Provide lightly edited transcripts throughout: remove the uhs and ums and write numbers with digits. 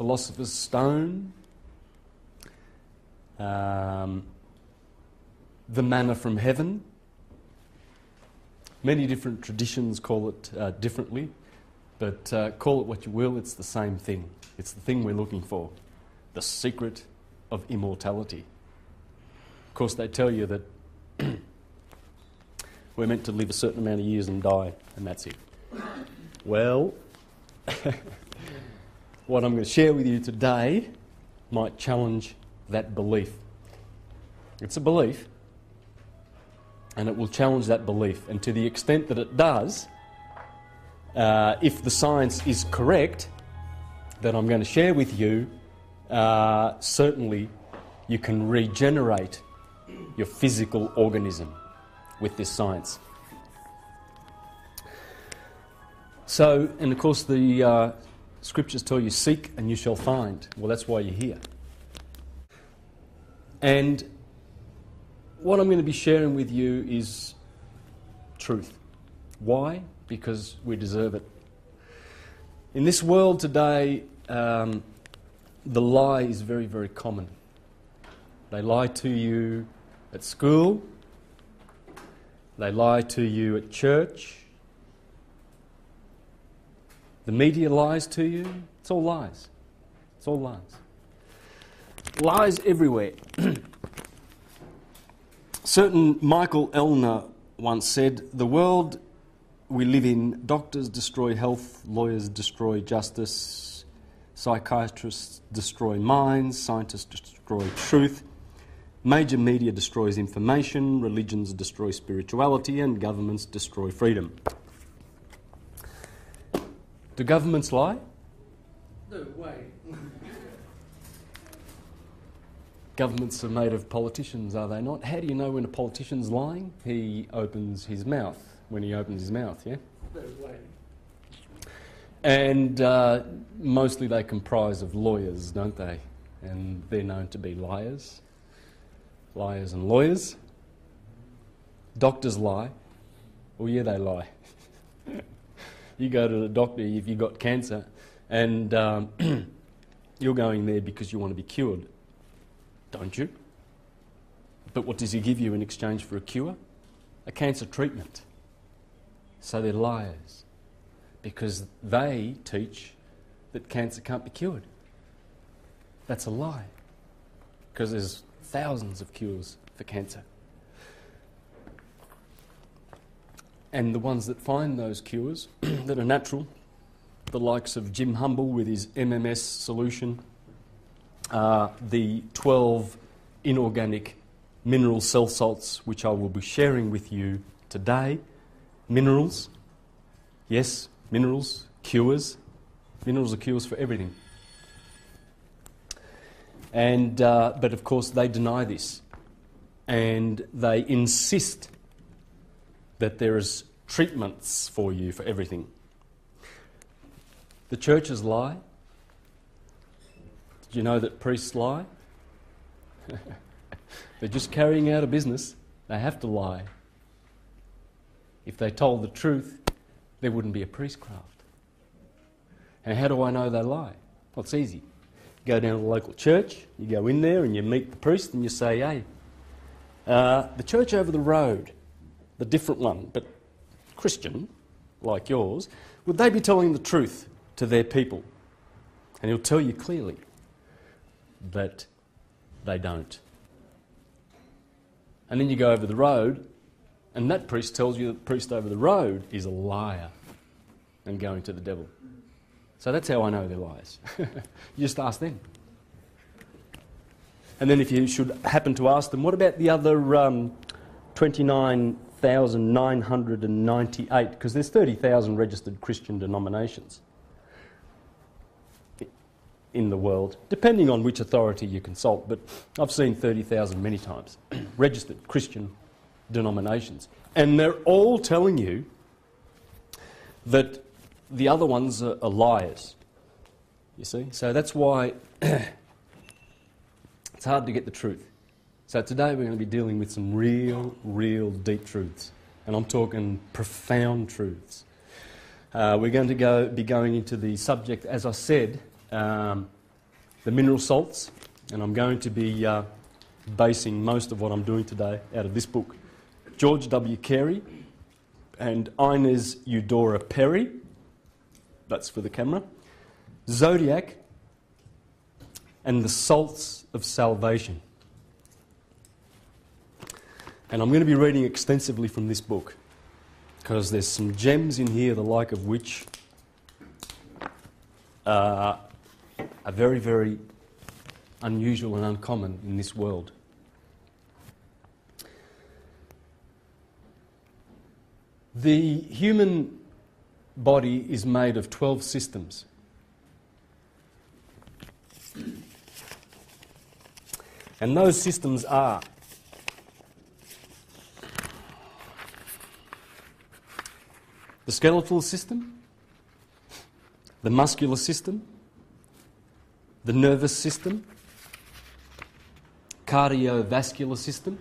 philosopher's stone, the manna from heaven. Many different traditions call it differently, but call it what you will, it's the same thing. It's the thing we're looking for, the secret of immortality. Of course, they tell you that we're meant to live a certain amount of years and die, and that's it. Well, what I'm going to share with you today might challenge that belief. It's a belief, and it will challenge that belief. And to the extent that it does, if the science is correct, that I'm going to share with you, certainly you can regenerate your physical organism with this science. So, and of course the scriptures tell you, seek and you shall find. Well, that's why you're here. And what I'm going to be sharing with you is truth. Why? Because we deserve it. In this world today, the lie is very, very common. They lie to you at school. They lie to you at church. The media lies to you. It's all lies. It's all lies. Lies everywhere. Certain Michael Elner once said, "The world we live in, doctors destroy health, lawyers destroy justice, psychiatrists destroy minds, scientists destroy truth, major media destroys information, religions destroy spirituality, and governments destroy freedom." Do governments lie? No way. Governments are made of politicians, are they not? How do you know when a politician's lying? He opens his mouth. When he opens his mouth, yeah? No way. And mostly they comprise of lawyers, don't they? And they're known to be liars. Liars and lawyers. Doctors lie. Well, yeah, they lie. You go to the doctor if you've got cancer, and you're going there because you want to be cured, don't you? But what does he give you in exchange for a cure? A cancer treatment. So they're liars, because they teach that cancer can't be cured. That's a lie, because there's thousands of cures for cancer. And the ones that find those cures that are natural, the likes of Jim Humble with his MMS solution, the 12 inorganic mineral cell salts, which I will be sharing with you today. Minerals, yes, minerals, cures. Minerals are cures for everything. And but of course they deny this, and they insist that there is treatments for you for everything. The churches lie. Did you know that priests lie? They're just carrying out a business. They have to lie. If they told the truth, there wouldn't be a priestcraft. And how do I know they lie? Well, it's easy. You go down to the local church, you go in there and you meet the priest and you say, "Hey, the church over the road, the different one, but Christian, like yours, would they be telling the truth to their people?" And he'll tell you clearly that they don't. And then you go over the road, and that priest tells you that the priest over the road is a liar and going to the devil. So that's how I know they're liars. You just ask them. And then if you should happen to ask them, what about the other 29,998? Because there's 30,000 registered Christian denominations in the world, depending on which authority you consult, but I've seen 30,000 many times, registered Christian denominations. And they're all telling you that the other ones are liars, you see. So that's why it's hard to get the truth. So today we're going to be dealing with some real deep truths. And I'm talking profound truths. We're going to be going into the subject, as I said, the mineral salts, and I'm going to be basing most of what I'm doing today out of this book. George W. Carey and Inez Eudora Perry, that's for the camera, Zodiac, and the Salts of Salvation. And I'm going to be reading extensively from this book because there's some gems in here the like of which are very, very unusual and uncommon in this world. The human body is made of 12 systems. And those systems are the skeletal system, the muscular system, the nervous system, cardiovascular system,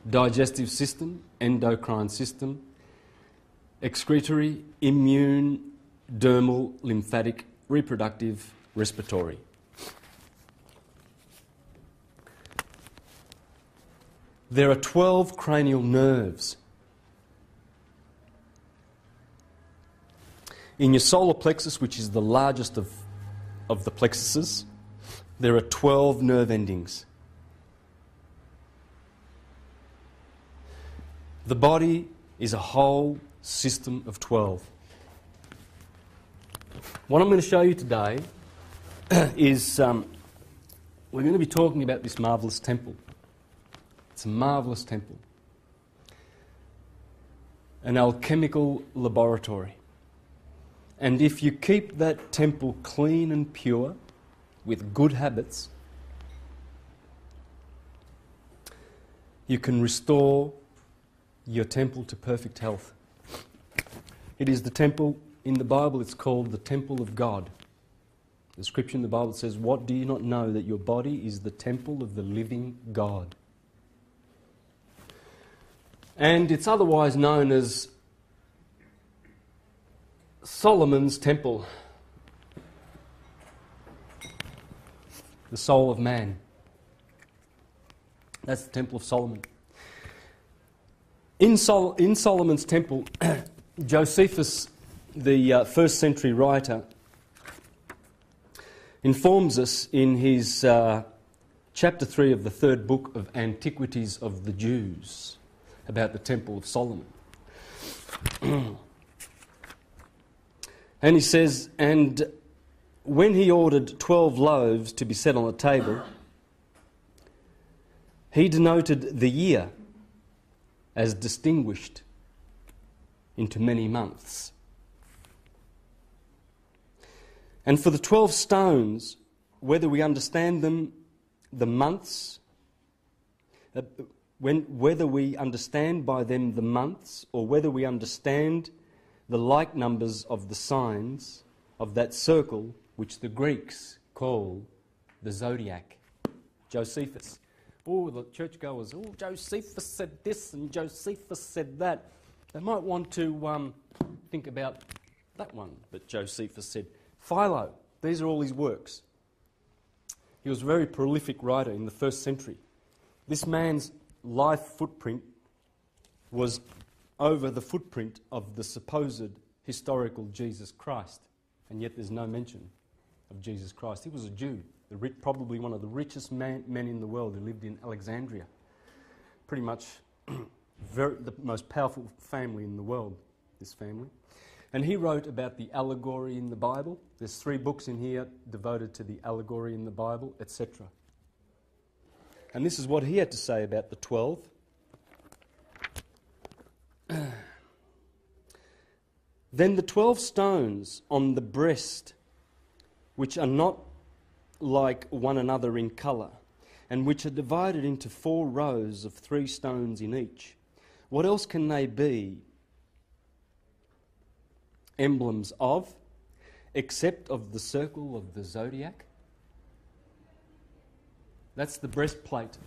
digestive system, endocrine system, excretory, immune, dermal, lymphatic, reproductive, respiratory. There are 12 cranial nerves. In your solar plexus, which is the largest of the plexuses, there are 12 nerve endings. The body is a whole system of 12. What I'm going to show you today is we're going to be talking about this marvellous temple. It's a marvellous temple. An alchemical laboratory. And if you keep that temple clean and pure, with good habits, you can restore your temple to perfect health. It is the temple, in the Bible it's called the temple of God. The scripture in the Bible says, "What do you not know, that your body is the temple of the living God?" And it's otherwise known as Solomon's temple, the soul of man. That's the temple of Solomon. In Solomon's temple, Josephus, the first century writer, informs us in his chapter 3 of the third book of Antiquities of the Jews about the temple of Solomon. And he says, "And when he ordered 12 loaves to be set on the table, he denoted the year as distinguished into many months. And for the 12 stones, whether we understand them, the months, whether we understand by them the months, or whether we understand the like numbers of the signs of that circle which the Greeks call the zodiac." Josephus. Oh, the churchgoers, oh, Josephus said this and Josephus said that. They might want to think about that one that Josephus said. Philo, these are all his works. He was a very prolific writer in the first century. This man's life footprint was over the footprint of the supposed historical Jesus Christ, and yet there's no mention of Jesus Christ. He was a Jew, probably one of the richest men in the world, who lived in Alexandria. Pretty much the most powerful family in the world, this family. And he wrote about the allegory in the Bible. There's 3 books in here devoted to the allegory in the Bible, etc. And this is what he had to say about the 12. "Then the 12 stones on the breast, which are not like one another in colour, and which are divided into 4 rows of 3 stones in each, what else can they be emblems of, except of the circle of the zodiac?" That's the breastplate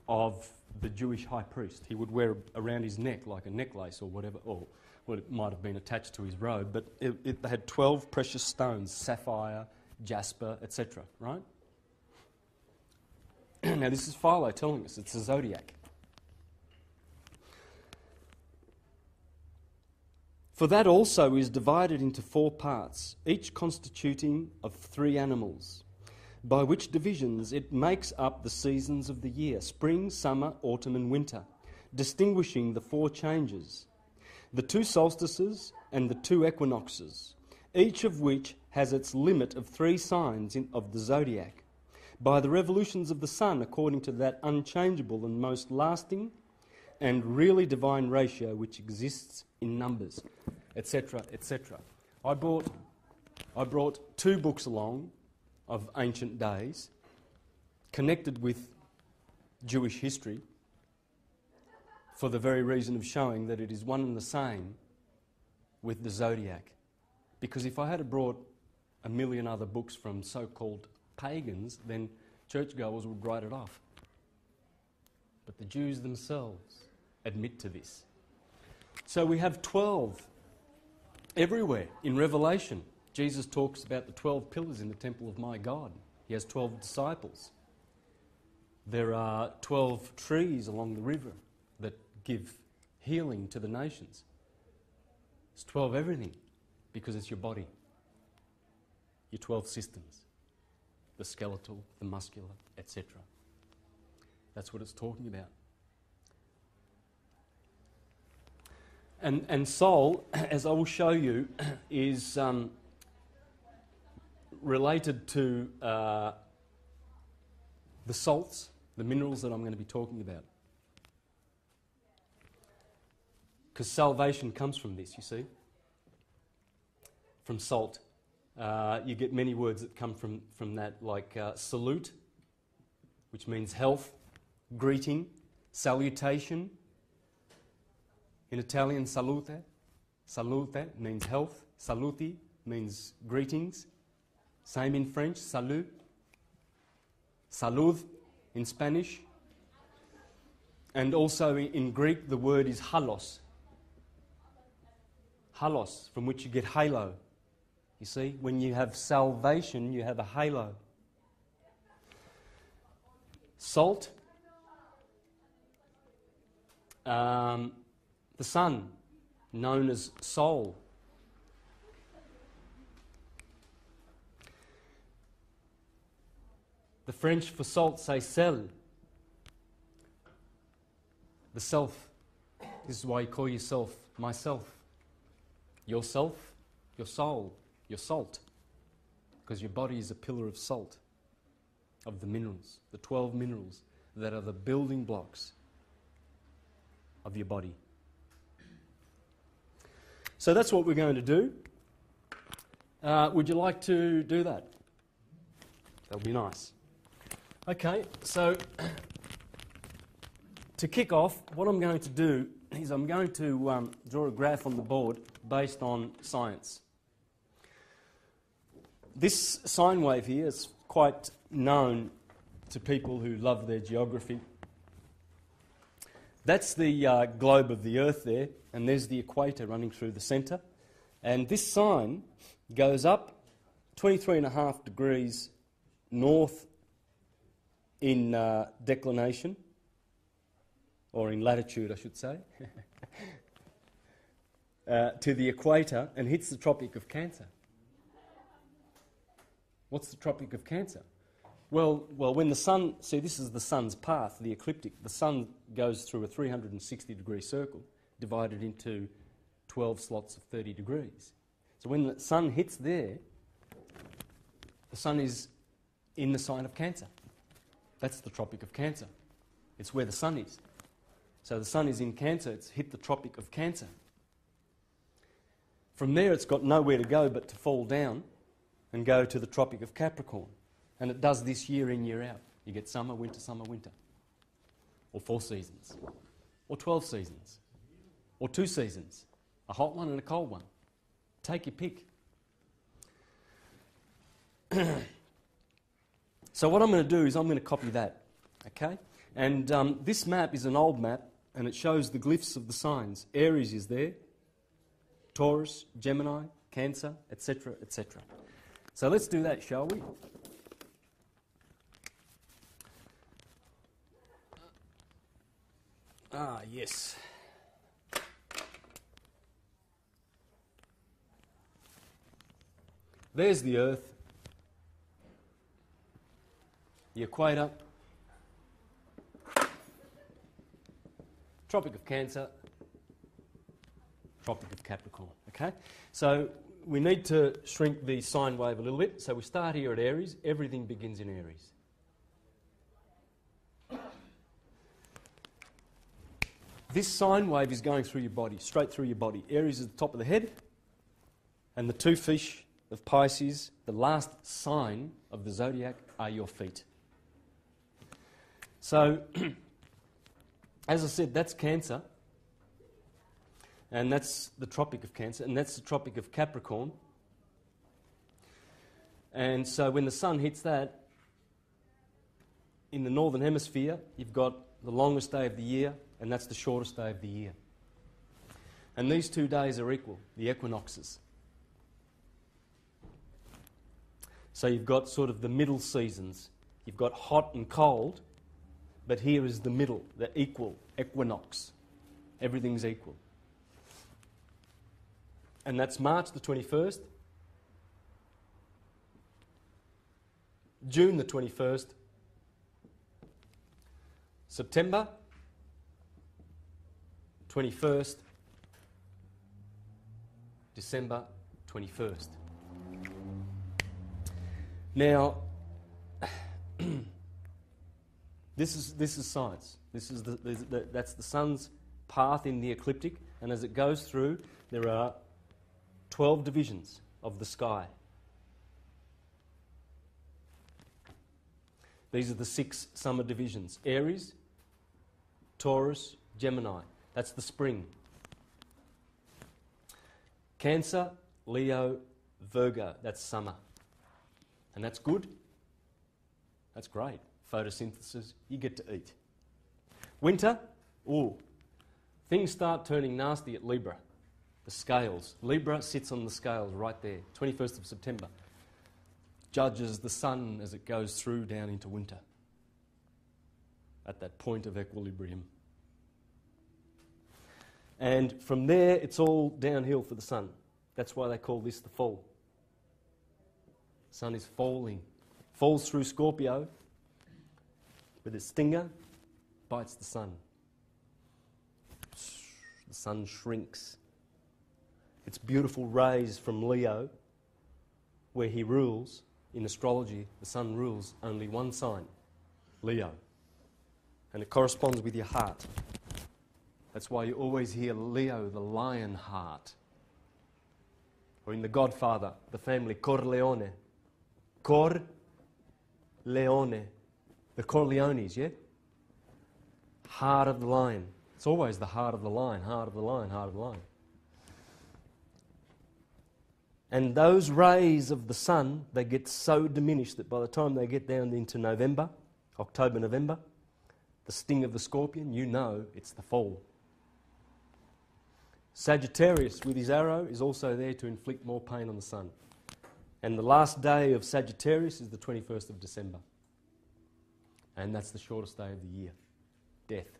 of the Jewish high priest. He would wear around his neck like a necklace or whatever, or well, it might have been attached to his robe, but they had 12 precious stones: sapphire, jasper, etc., right? Now this is Philo telling us it's the zodiac. For that also is divided into 4 parts, each constituting of 3 animals, by which divisions it makes up the seasons of the year, spring, summer, autumn and winter, distinguishing the 4 changes, the 2 solstices and the 2 equinoxes, each of which has its limit of 3 signs of the zodiac, by the revolutions of the sun according to that unchangeable and most lasting and really divine ratio which exists in numbers, etc., etc. I brought 2 books along of ancient days, connected with Jewish history, for the very reason of showing that it is one and the same with the zodiac. Because if I had brought a million other books from so-called pagans, then churchgoers would write it off. But the Jews themselves admit to this. So we have 12 everywhere in Revelation. Jesus talks about the 12 pillars in the temple of my God. He has 12 disciples. There are 12 trees along the river that give healing to the nations. It's 12 everything, because it's your body. Your 12 systems. The skeletal, the muscular, etc. That's what it's talking about. And soul, as I will show you, is related to the salts, the minerals that I'm going to be talking about. Because salvation comes from this, you see. From salt. You get many words that come from that, like salute, which means health, greeting, salutation. In Italian, salute. Salute means health. Saluti means greetings. Same in French, salut. Salud in Spanish. And also in Greek, the word is halos. Halos, from which you get halo. You see, when you have salvation, you have a halo. Salt. The sun, known as soul. The French for salt say sel. The self. This is why you call yourself myself. Yourself, your soul, your salt. Because your body is a pillar of salt, of the minerals, the 12 minerals that are the building blocks of your body. So that's what we're going to do. Would you like to do that? That'll be nice. Okay, so to kick off, what I'm going to do is I'm going to draw a graph on the board based on science. This sine wave here is quite known to people who love their geography. That's the globe of the Earth there, and there's the equator running through the centre. And this sine goes up 23.5 degrees north in declination, or in latitude, I should say, to the equator and hits the Tropic of Cancer. What's the Tropic of Cancer? Well, when the sun... See, this is the sun's path, the ecliptic. The sun goes through a 360-degree circle divided into 12 slots of 30 degrees. So when the sun hits there, the sun is in the sign of Cancer. That's the Tropic of Cancer. It's where the sun is. So the sun is in Cancer, it's hit the Tropic of Cancer. From there it's got nowhere to go but to fall down and go to the Tropic of Capricorn. And it does this year in, year out. You get summer, winter, or 4 seasons, or 12 seasons, or 2 seasons, a hot one and a cold one. Take your pick. So what I'm going to do is I'm going to copy that, okay? And this map is an old map, and it shows the glyphs of the signs. Aries is there, Taurus, Gemini, Cancer, etc., etc. So let's do that, shall we? Ah, yes. There's the Earth, the equator, Tropic of Cancer, Tropic of Capricorn. Okay? So we need to shrink the sine wave a little bit. So we start here at Aries. Everything begins in Aries. This sine wave is going through your body, straight through your body. Aries is the top of the head, and the two fish of Pisces, the last sign of the zodiac, are your feet. So, as I said, that's Cancer, and that's the Tropic of Cancer, and that's the Tropic of Capricorn. And so when the sun hits that, in the northern hemisphere, you've got the longest day of the year, and that's the shortest day of the year. And these 2 days are equal, the equinoxes. So you've got sort of the middle seasons. You've got hot and cold, but here is the middle, the equal, equinox. Everything's equal. And that's March the 21st, June the 21st, September 21st, December 21st. Now, this is science. That's the sun's path in the ecliptic, and as it goes through, there are 12 divisions of the sky. These are the 6 summer divisions: Aries, Taurus, Gemini. That's the spring. Cancer, Leo, Virgo. That's summer. And that's good. That's great. Photosynthesis, you get to eat. Winter, things start turning nasty at Libra. The scales. Libra sits on the scales right there, 21st of September. Judges the sun as it goes through down into winter. At that point of equilibrium. And from there, it's all downhill for the sun. That's why they call this the fall. The sun is falling. Falls through Scorpio with its stinger, bites the sun. The sun shrinks. Its beautiful rays from Leo, where he rules. In astrology, the sun rules only one sign, Leo. And it corresponds with your heart. That's why you always hear Leo, the lion heart. Or in The Godfather, the family Corleone. Corleone. The Corleones, yeah? Heart of the lion. It's always the heart of the lion, heart of the lion, heart of the lion. And those rays of the sun, they get so diminished that by the time they get down into November, October, November, the sting of the scorpion, you know it's the fall. Sagittarius with his arrow is also there to inflict more pain on the sun. And the last day of Sagittarius is the 21st of December. And that's the shortest day of the year. Death.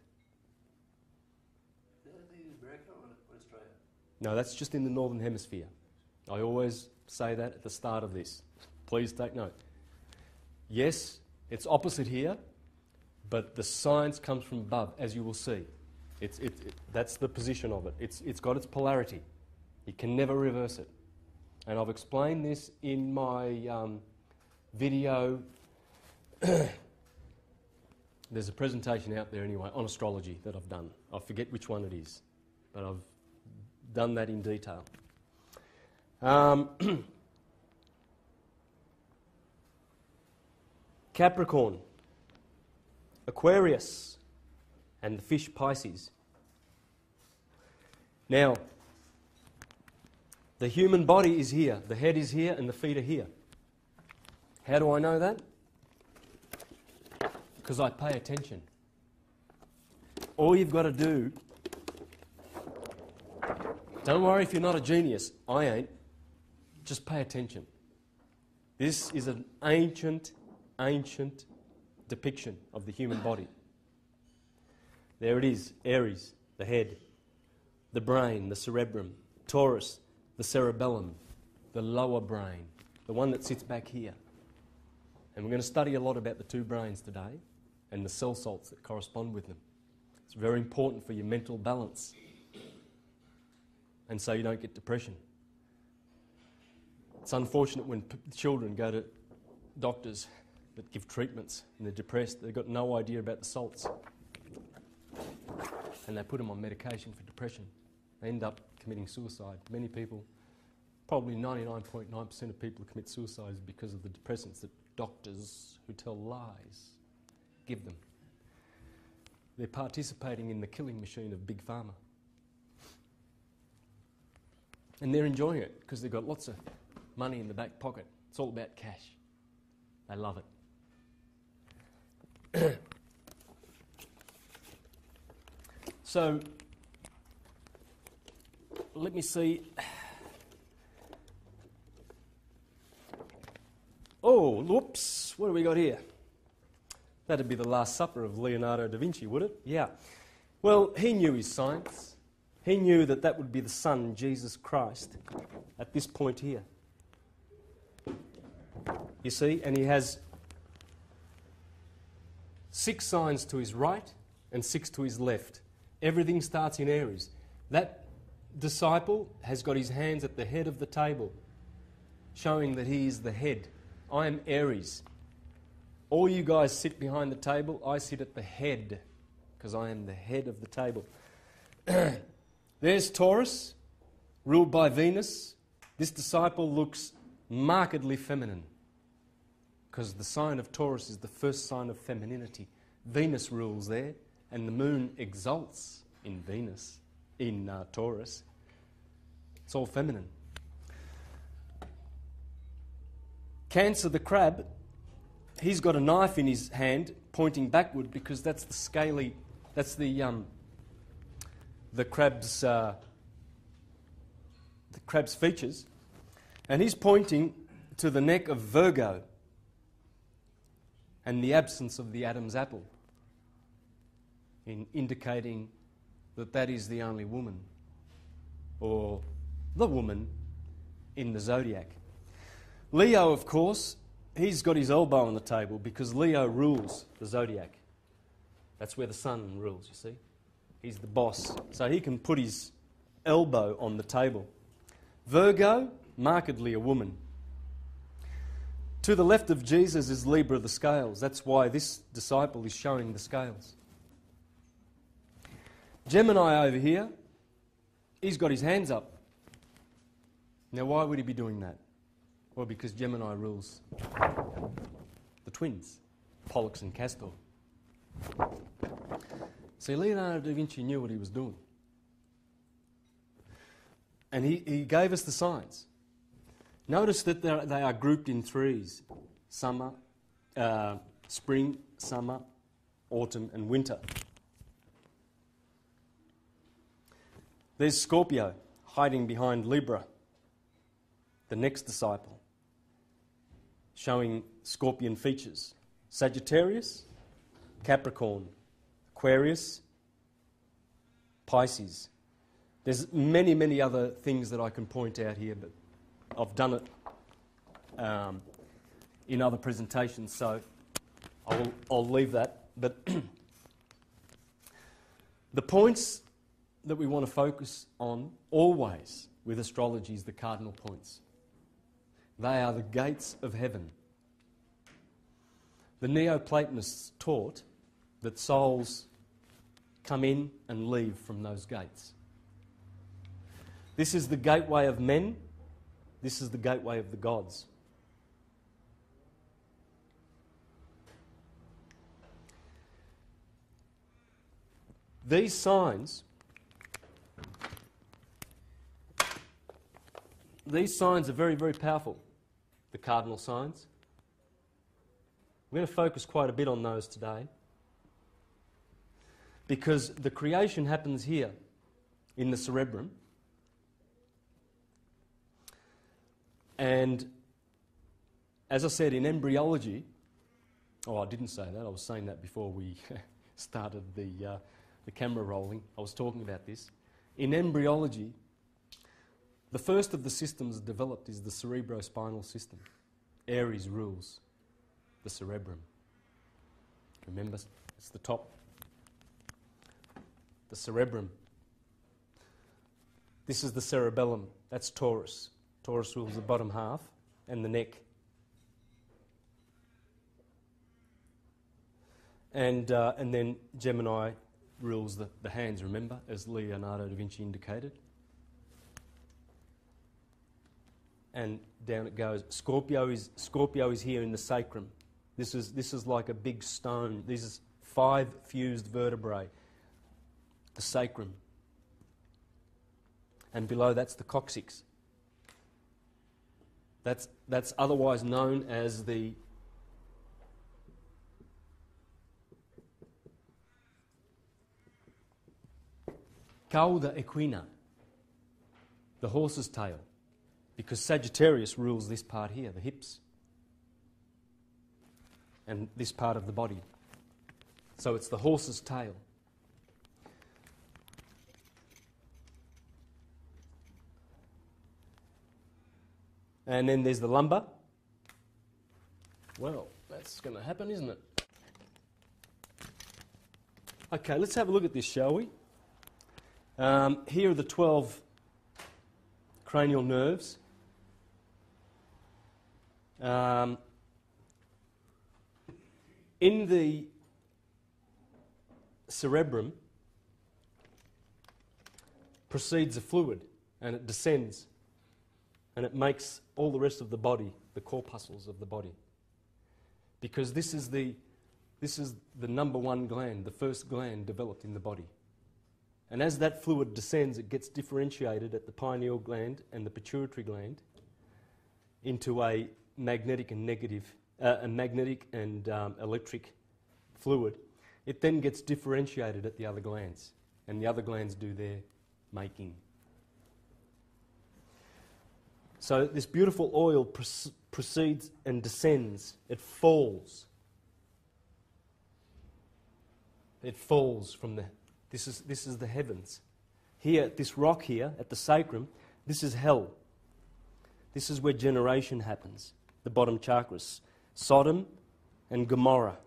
Is that in America or Australia? No, that's just in the northern hemisphere. I always say that at the start of this. Please take note. Yes, it's opposite here, but the science comes from above, as you will see. That's the position of it. It's got its polarity. You can never reverse it. And I've explained this in my video. There's a presentation out there anyway on astrology that I've done. I forget which one it is, but I've done that in detail. Capricorn, Aquarius, and the fish Pisces. Now, the human body is here, the head is here, and the feet are here. How do I know that? Because I pay attention. All you've got to do, don't worry if you're not a genius, I ain't, just pay attention. This is an ancient depiction of the human body. There it is, Aries, the head, the brain, the cerebrum, Taurus, the cerebellum, the lower brain, the one that sits back here. And we're going to study a lot about the two brains today and the cell salts that correspond with them. It's very important for your mental balance and so you don't get depression. It's unfortunate when children go to doctors that give treatments and they're depressed. They've got no idea about the salts. And they put them on medication for depression. They end up committing suicide. Many people, probably 99.9% of people who commit suicide is because of the depressants that doctors who tell lies give them. They're participating in the killing machine of Big Pharma. And they're enjoying it because they've got lots of money in the back pocket. It's all about cash. They love it. So, let me see. Oh, whoops. What do we got here? That'd be the Last Supper of Leonardo da Vinci, would it? Yeah. Well, he knew his science. He knew that that would be the Son, Jesus Christ, at this point here. You see, and he has 6 signs to his right and 6 to his left. Everything starts in Aries. That disciple has got his hands at the head of the table, showing that he is the head. I am Aries. All you guys sit behind the table, I sit at the head, because I am the head of the table. There's Taurus, ruled by Venus. This disciple looks markedly feminine, because the sign of Taurus is the first sign of femininity. Venus rules there, and the moon exalts in Venus, in Taurus. It's all feminine. Cancer, the crab, he's got a knife in his hand pointing backward because that's the scaly, that's the crab's features, and he's pointing to the neck of Virgo and the absence of the Adam's apple, in indicating that that is the only woman, or the woman in the zodiac. Leo, of course, he's got his elbow on the table because Leo rules the zodiac. That's where the sun rules, you see. He's the boss, so he can put his elbow on the table. Virgo, markedly a woman. To the left of Jesus is Libra, the scales. That's why this disciple is showing the scales. Gemini over here, he's got his hands up. Now, why would he be doing that? Well, because Gemini rules the twins, Pollux and Castor. See, Leonardo da Vinci knew what he was doing. And he gave us the signs. Notice that they are grouped in threes: summer, spring, summer, autumn, and winter. There's Scorpio hiding behind Libra, the next disciple, showing scorpion features. Sagittarius, Capricorn, Aquarius, Pisces. There's many, many other things that I can point out here, but I've done it in other presentations, so I'll leave that. But the points that we want to focus on always with astrology is the cardinal points. They are the gates of heaven. The Neoplatonists taught that souls come in and leave from those gates. This is the gateway of men. This is the gateway of the gods. These signs are very, very powerful, the cardinal signs. We're going to focus quite a bit on those today, because the creation happens here in the cerebrum, and as I said, in embryology, I didn't say that, I was saying that before we started the camera rolling. I was talking about this. In embryology, the first of the systems developed is the cerebrospinal system. Aries rules the cerebrum. Remember, it's the top. The cerebrum. This is the cerebellum. That's Taurus. Taurus rules the bottom half and the neck. And then Gemini rules the hands, remember, as Leonardo da Vinci indicated. And down it goes. Scorpio is here in the sacrum. This is like a big stone. This is 5 fused vertebrae. The sacrum. And below that's the coccyx. That's otherwise known as the cauda equina, the horse's tail, because Sagittarius rules this part here, the hips, and this part of the body. So it's the horse's tail. And then there's the lumbar. Well, that's going to happen, isn't it? Okay, let's have a look at this, shall we? Here are the 12 cranial nerves. In the cerebrum proceeds a fluid, and it descends, and it makes all the rest of the body, the corpuscles of the body. Because this is the number one gland, the first gland developed in the body. And as that fluid descends, it gets differentiated at the pineal gland and the pituitary gland into a magnetic and electric fluid. It then gets differentiated at the other glands, and the other glands do their making. So this beautiful oil proceeds and descends. It falls. It falls from the... This is the heavens. Here, this rock here, at the sacrum, this is hell. This is where generation happens. The bottom chakras. Sodom and Gomorrah.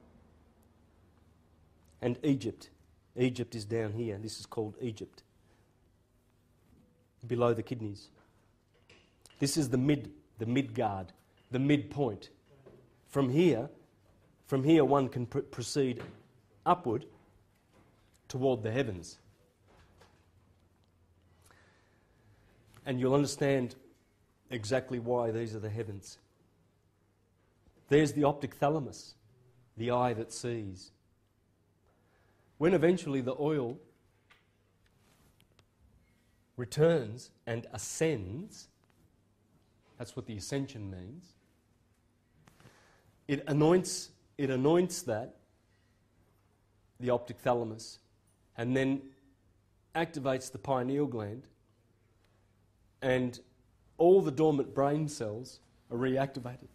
And Egypt. Egypt is down here. This is called Egypt. Below the kidneys. This is the midgard, the midpoint. From here one can proceed upward toward the heavens. And you'll understand exactly why these are the heavens. There's the optic thalamus, the eye that sees. When eventually the oil returns and ascends, that's what the ascension means, it anoints that, the optic thalamus, and then activates the pineal gland, and all the dormant brain cells are reactivated.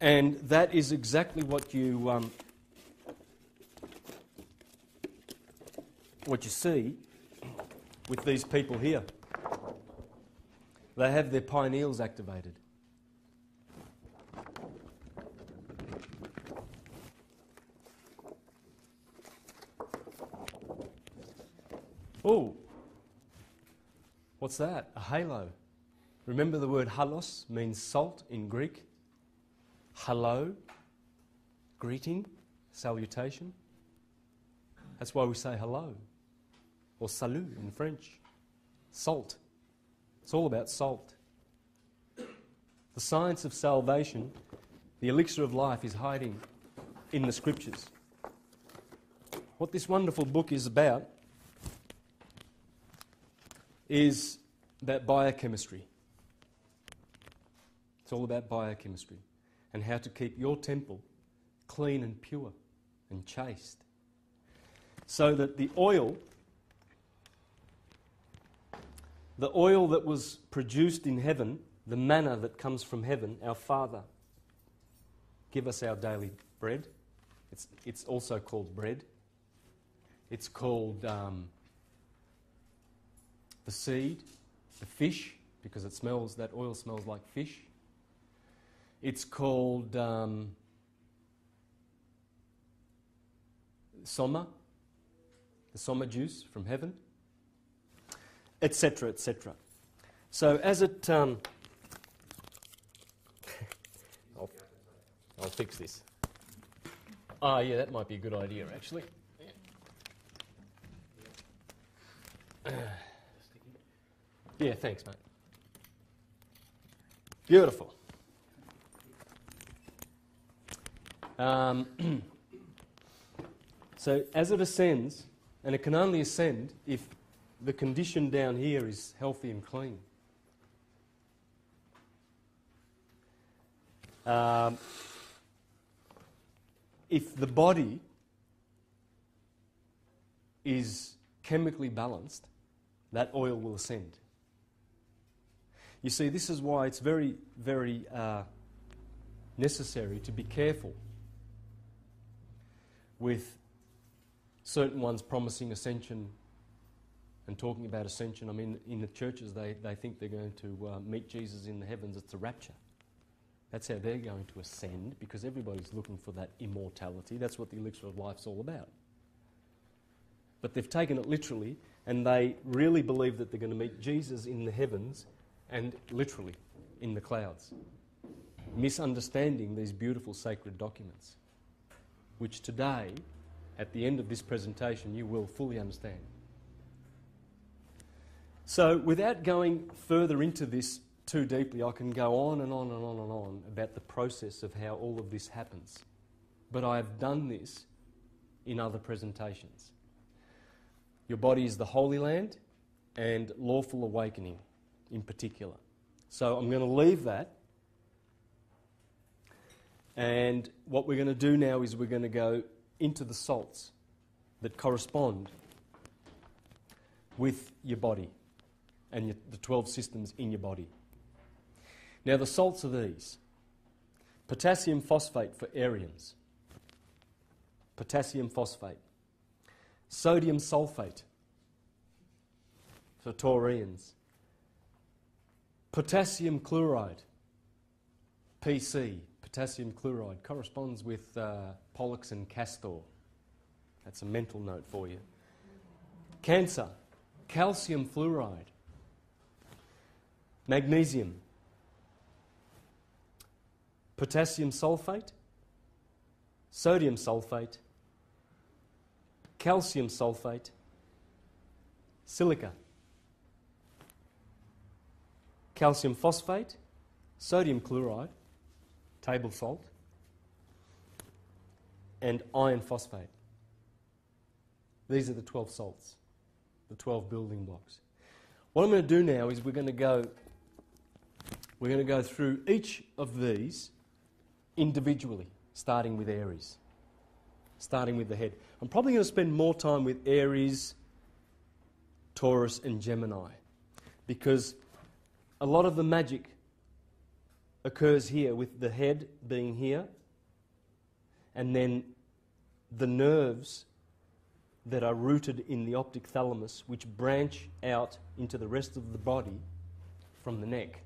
And that is exactly what you see with these people here. They have their pineals activated. Oh, what's that? A halo. Remember the word halos means salt in Greek? Hello, greeting, salutation. That's why we say hello, or salut in French. Salt. It's all about salt. The science of salvation, the elixir of life, is hiding in the scriptures. What this wonderful book is about is about biochemistry. It's all about biochemistry and how to keep your temple clean and pure and chaste, so that the oil that was produced in heaven the manna that comes from heaven, our Father, give us our daily bread. It's also called bread. It's called the seed, the fish, because that oil smells like fish. It's called soma, the soma juice from heaven, etc., etc. So as it... I'll fix this. Yeah, that might be a good idea, actually. Yeah, thanks, mate. Beautiful. So as it ascends, and it can only ascend if the condition down here is healthy and clean. If the body is chemically balanced, that oil will ascend. You see, this is why it's very, very necessary to be careful with certain ones promising ascension and talking about ascension. I mean, in the churches, they think they're going to meet Jesus in the heavens. It's a rapture. That's how they're going to ascend, because everybody's looking for that immortality. That's what the elixir of life's all about. But they've taken it literally, and they really believe that they're going to meet Jesus in the heavens and literally in the clouds, misunderstanding these beautiful sacred documents, which today, at the end of this presentation, you will fully understand. So, without going further into this too deeply, I can go on and on and on and on about the process of how all of this happens. But I have done this in other presentations. Your body is the Holy Land and lawful awakening in particular. So I'm going to leave that. And what we're going to do now is we're going to go into the salts that correspond with your body and the 12 systems in your body. Now, the salts are these. Potassium phosphate for Aryans. Potassium phosphate. Sodium sulfate for Taurians. Potassium chloride. PC, potassium chloride, corresponds with Pollux and Castor. That's a mental note for you. Cancer, calcium fluoride. Magnesium, potassium sulfate, sodium sulfate, calcium sulfate, silica, calcium phosphate, sodium chloride, table salt, and iron phosphate. These are the 12 salts, the 12 building blocks. What I'm going to do now is we're going to go through each of these individually, starting with Aries, starting with the head. I'm probably going to spend more time with Aries, Taurus and Gemini, because a lot of the magic occurs here, with the head being here, and then the nerves that are rooted in the optic thalamus, which branch out into the rest of the body from the neck.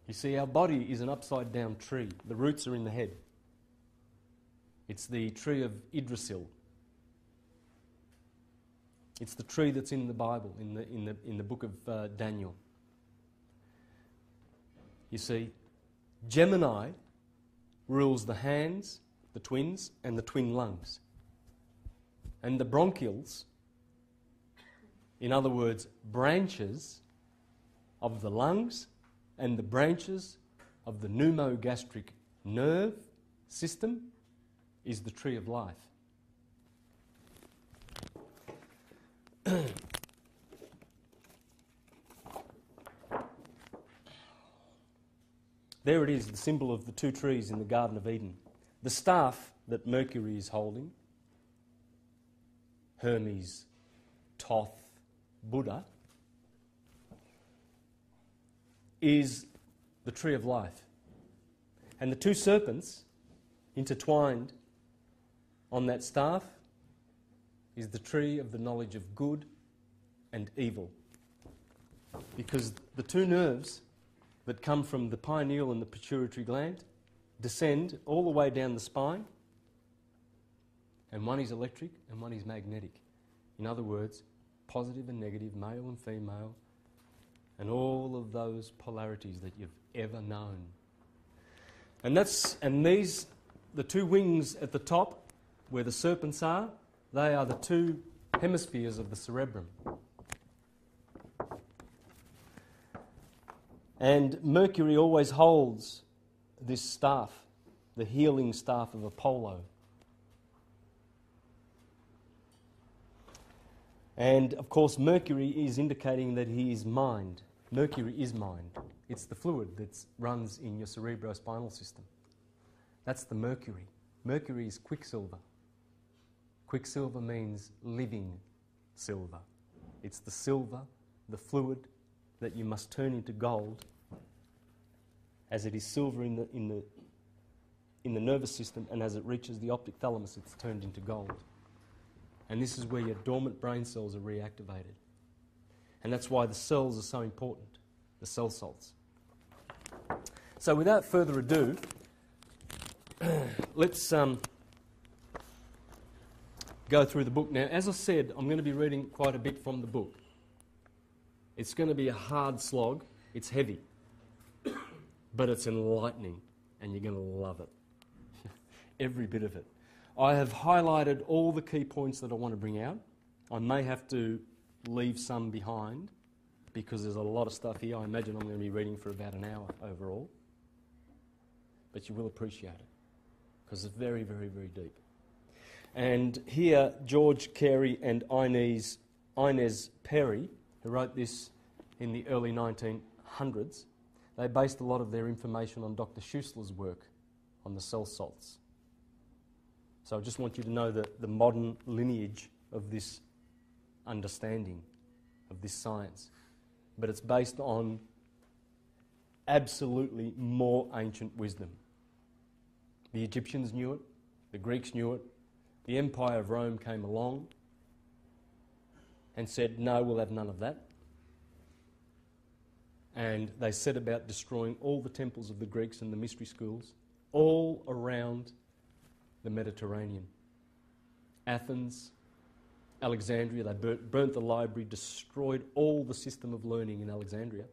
You see, our body is an upside-down tree. The roots are in the head. It's the tree of Yggdrasil. It's the tree that's in the Bible, in the book of Daniel. You see, Gemini rules the hands, the twins, and the twin lungs. And the bronchioles, in other words, branches of the lungs and the branches of the pneumogastric nerve system, is the tree of life. There it is, the symbol of the two trees in the Garden of Eden. The staff that Mercury is holding, Hermes, Thoth, Buddha, is the tree of life. And the two serpents intertwined on that staff is the tree of the knowledge of good and evil. Because the two nerves that come from the pineal and the pituitary gland descend all the way down the spine, and one is electric and one is magnetic. In other words, positive and negative, male and female, and all of those polarities that you've ever known. And these, the two wings at the top, where the serpents are, they are the two hemispheres of the cerebrum. And Mercury always holds this staff, the healing staff of Apollo. And of course, Mercury is indicating that he is mind. Mercury is mind. It's the fluid that runs in your cerebrospinal system. That's the mercury. Mercury is quicksilver. Quicksilver means living silver. It's the silver, the fluid, that you must turn into gold, as it is silver in the nervous system, and as it reaches the optic thalamus, it's turned into gold. And this is where your dormant brain cells are reactivated. And that's why the cells are so important, the cell salts. So without further ado, let's go through the book. Now, as I said, I'm going to be reading quite a bit from the book. It's going to be a hard slog. It's heavy. But it's enlightening, and you're going to love it. Every bit of it. I have highlighted all the key points that I want to bring out. I may have to leave some behind because there's a lot of stuff here. I imagine I'm going to be reading for about an hour overall. But you will appreciate it because it's very, very, very deep. And here, George Carey and Inez Perry, who wrote this in the early 1900s, they based a lot of their information on Dr. Schussler's work on the cell salts. So I just want you to know the modern lineage of this understanding, of this science. But it's based on absolutely more ancient wisdom. The Egyptians knew it, the Greeks knew it, the Empire of Rome came along and said, no, we'll have none of that. And they set about destroying all the temples of the Greeks and the mystery schools all around the Mediterranean. Athens, Alexandria, they burnt the library, destroyed all the system of learning in Alexandria,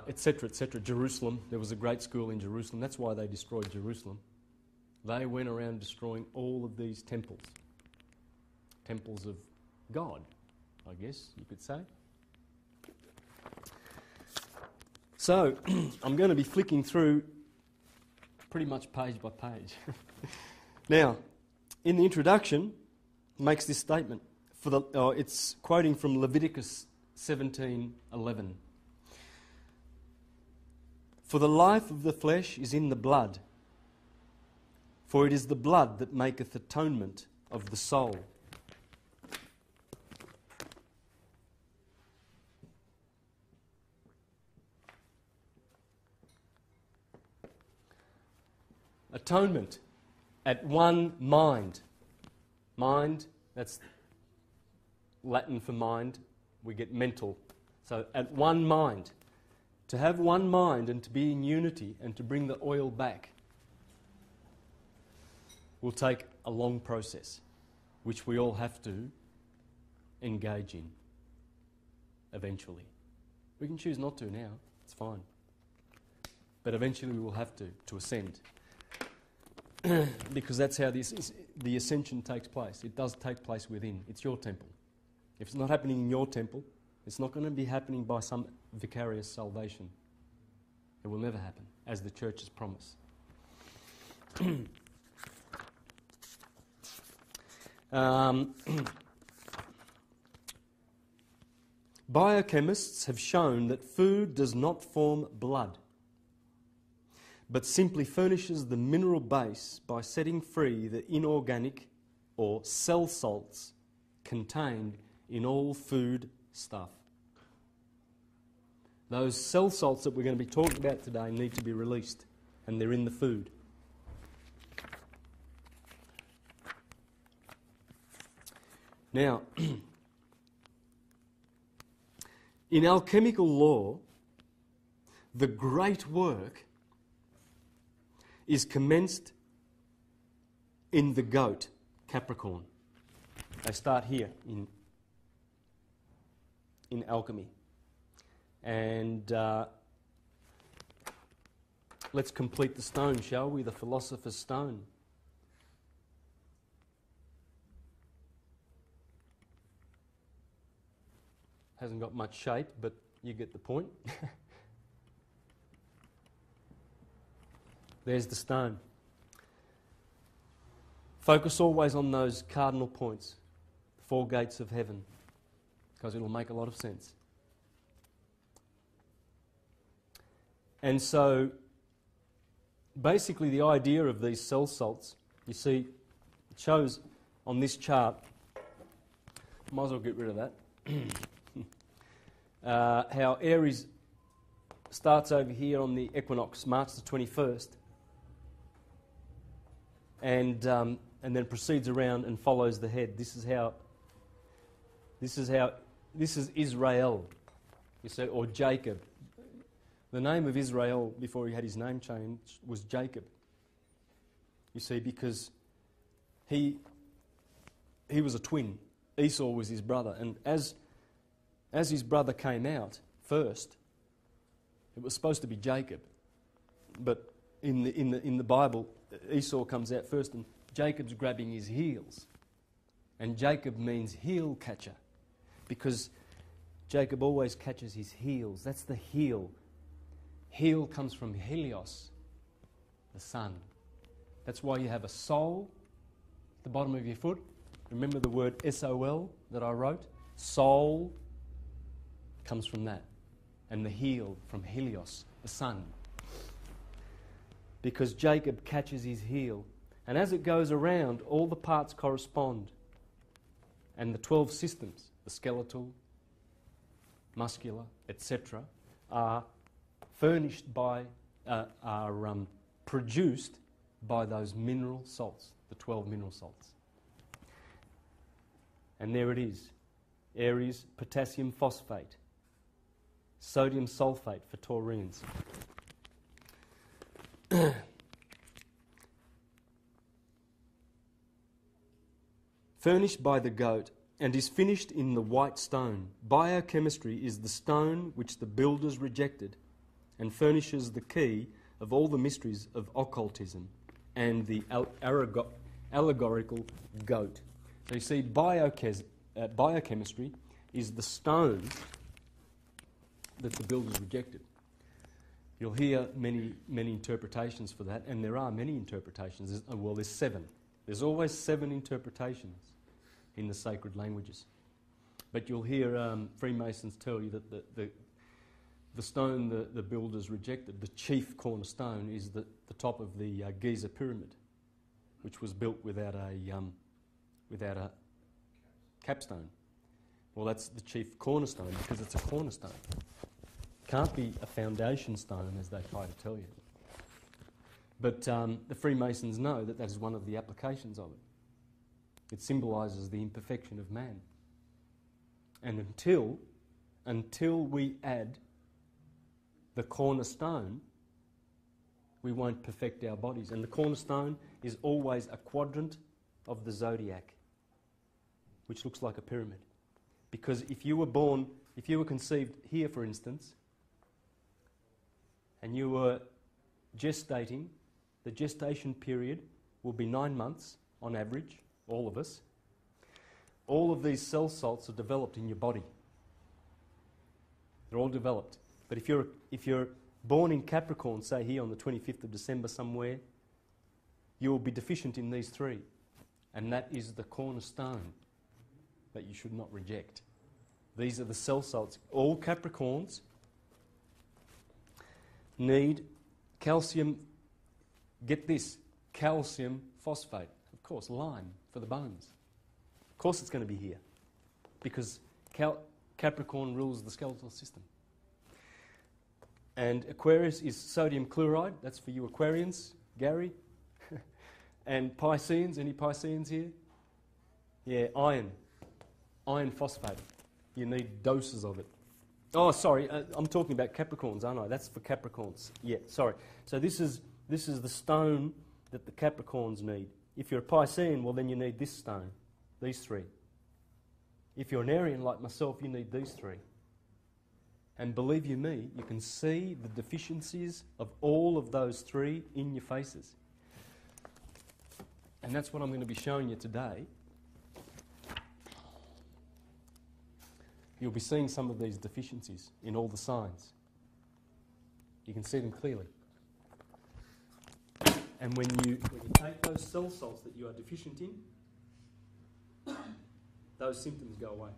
etc., etc. Jerusalem, there was a great school in Jerusalem. That's why they destroyed Jerusalem. They went around destroying all of these temples. Temples of God, I guess you could say. So, I'm going to be flicking through pretty much page by page. Now, in the introduction, makes this statement. It's quoting from Leviticus 17:11. For the life of the flesh is in the blood, for it is the blood that maketh atonement of the soul. Atonement at one mind. Mind, that's Latin for mind. We get mental. So at one mind. To have one mind and to be in unity and to bring the oil back will take a long process, which we all have to engage in eventually. We can choose not to now, it's fine. But eventually we will have to ascend. Because that's how the ascension takes place. It does take place within. It's your temple. If it's not happening in your temple, it's not going to be happening by some vicarious salvation. It will never happen, as the church has promised. Biochemists have shown that food does not form blood, but simply furnishes the mineral base by setting free the inorganic or cell salts contained in all food stuff. Those cell salts that we're going to be talking about today need to be released, and they're in the food. Now, in alchemical law, the great work is commenced in the goat, Capricorn. They start here in alchemy. And let's complete the stone, shall we? The philosopher's stone. Hasn't got much shape, but you get the point. There's the stone. Focus always on those cardinal points, the 4 gates of heaven, because it'll make a lot of sense. And so, basically the idea of these cell salts, you see, it shows on this chart, might as well get rid of that, how Aries starts over here on the equinox, March the 21st, and then proceeds around and follows the head. This is Israel, you see, or Jacob. The name of Israel, before he had his name changed, was Jacob. You see, because he was a twin. Esau was his brother. And as his brother came out first, it was supposed to be Jacob. But in the Bible, Esau comes out first and Jacob's grabbing his heels. And Jacob means heel catcher, because Jacob always catches his heels. That's the heel. Heel comes from Helios, the sun. That's why you have a sole at the bottom of your foot. Remember the word S-O-L that I wrote? Soul comes from that. And the heel from Helios, the sun. Because Jacob catches his heel. And as it goes around, all the parts correspond. And the 12 systems, the skeletal, muscular, etc., are furnished by, produced by those mineral salts, the 12 mineral salts. And there it is. Aries, potassium phosphate, sodium sulfate for taurines. Furnished by the goat, and is finished in the white stone. Biochemistry is the stone which the builders rejected, and furnishes the key of all the mysteries of occultism and the allegorical goat. So you see, biochemistry is the stone that the builders rejected. You'll hear many interpretations for that, and there are many interpretations. There's 7. There's always 7 interpretations in the sacred languages. But you'll hear Freemasons tell you that the stone the builders rejected, the chief cornerstone, is the top of the Giza pyramid, which was built without a capstone. Well, that's the chief cornerstone because it's a cornerstone. Can't be a foundation stone, as they try to tell you. But the Freemasons know that is one of the applications of it. It symbolises the imperfection of man. And until we add the cornerstone, we won't perfect our bodies. And the cornerstone is always a quadrant of the zodiac, which looks like a pyramid. Because if you were conceived here, for instance, and you were gestating, the gestation period will be 9 months on average, all of us. All of these cell salts are developed in your body. They're all developed. But if you're born in Capricorn, say here on the 25th of December somewhere, you will be deficient in these 3. And that is the cornerstone that you should not reject. These are the cell salts. All Capricorns need calcium, get this, calcium phosphate. Of course, lime for the bones. Of course it's going to be here because Capricorn rules the skeletal system. And Aquarius is sodium chloride. That's for you Aquarians, Gary. And Pisceans, any Pisceans here? Yeah, iron. Iron phosphate. You need doses of it. Oh, sorry, I'm talking about Capricorns, aren't I? That's for Capricorns. Yeah, sorry. So this is the stone that the Capricorns need. If you're a Piscean, well then you need this stone, these three. If you're an Arian like myself, you need these three. And believe you me, you can see the deficiencies of all of those three in your faces. And that's what I'm going to be showing you today. You'll be seeing some of these deficiencies in all the signs. You can see them clearly. And when you take those cell salts that you are deficient in, those symptoms go away.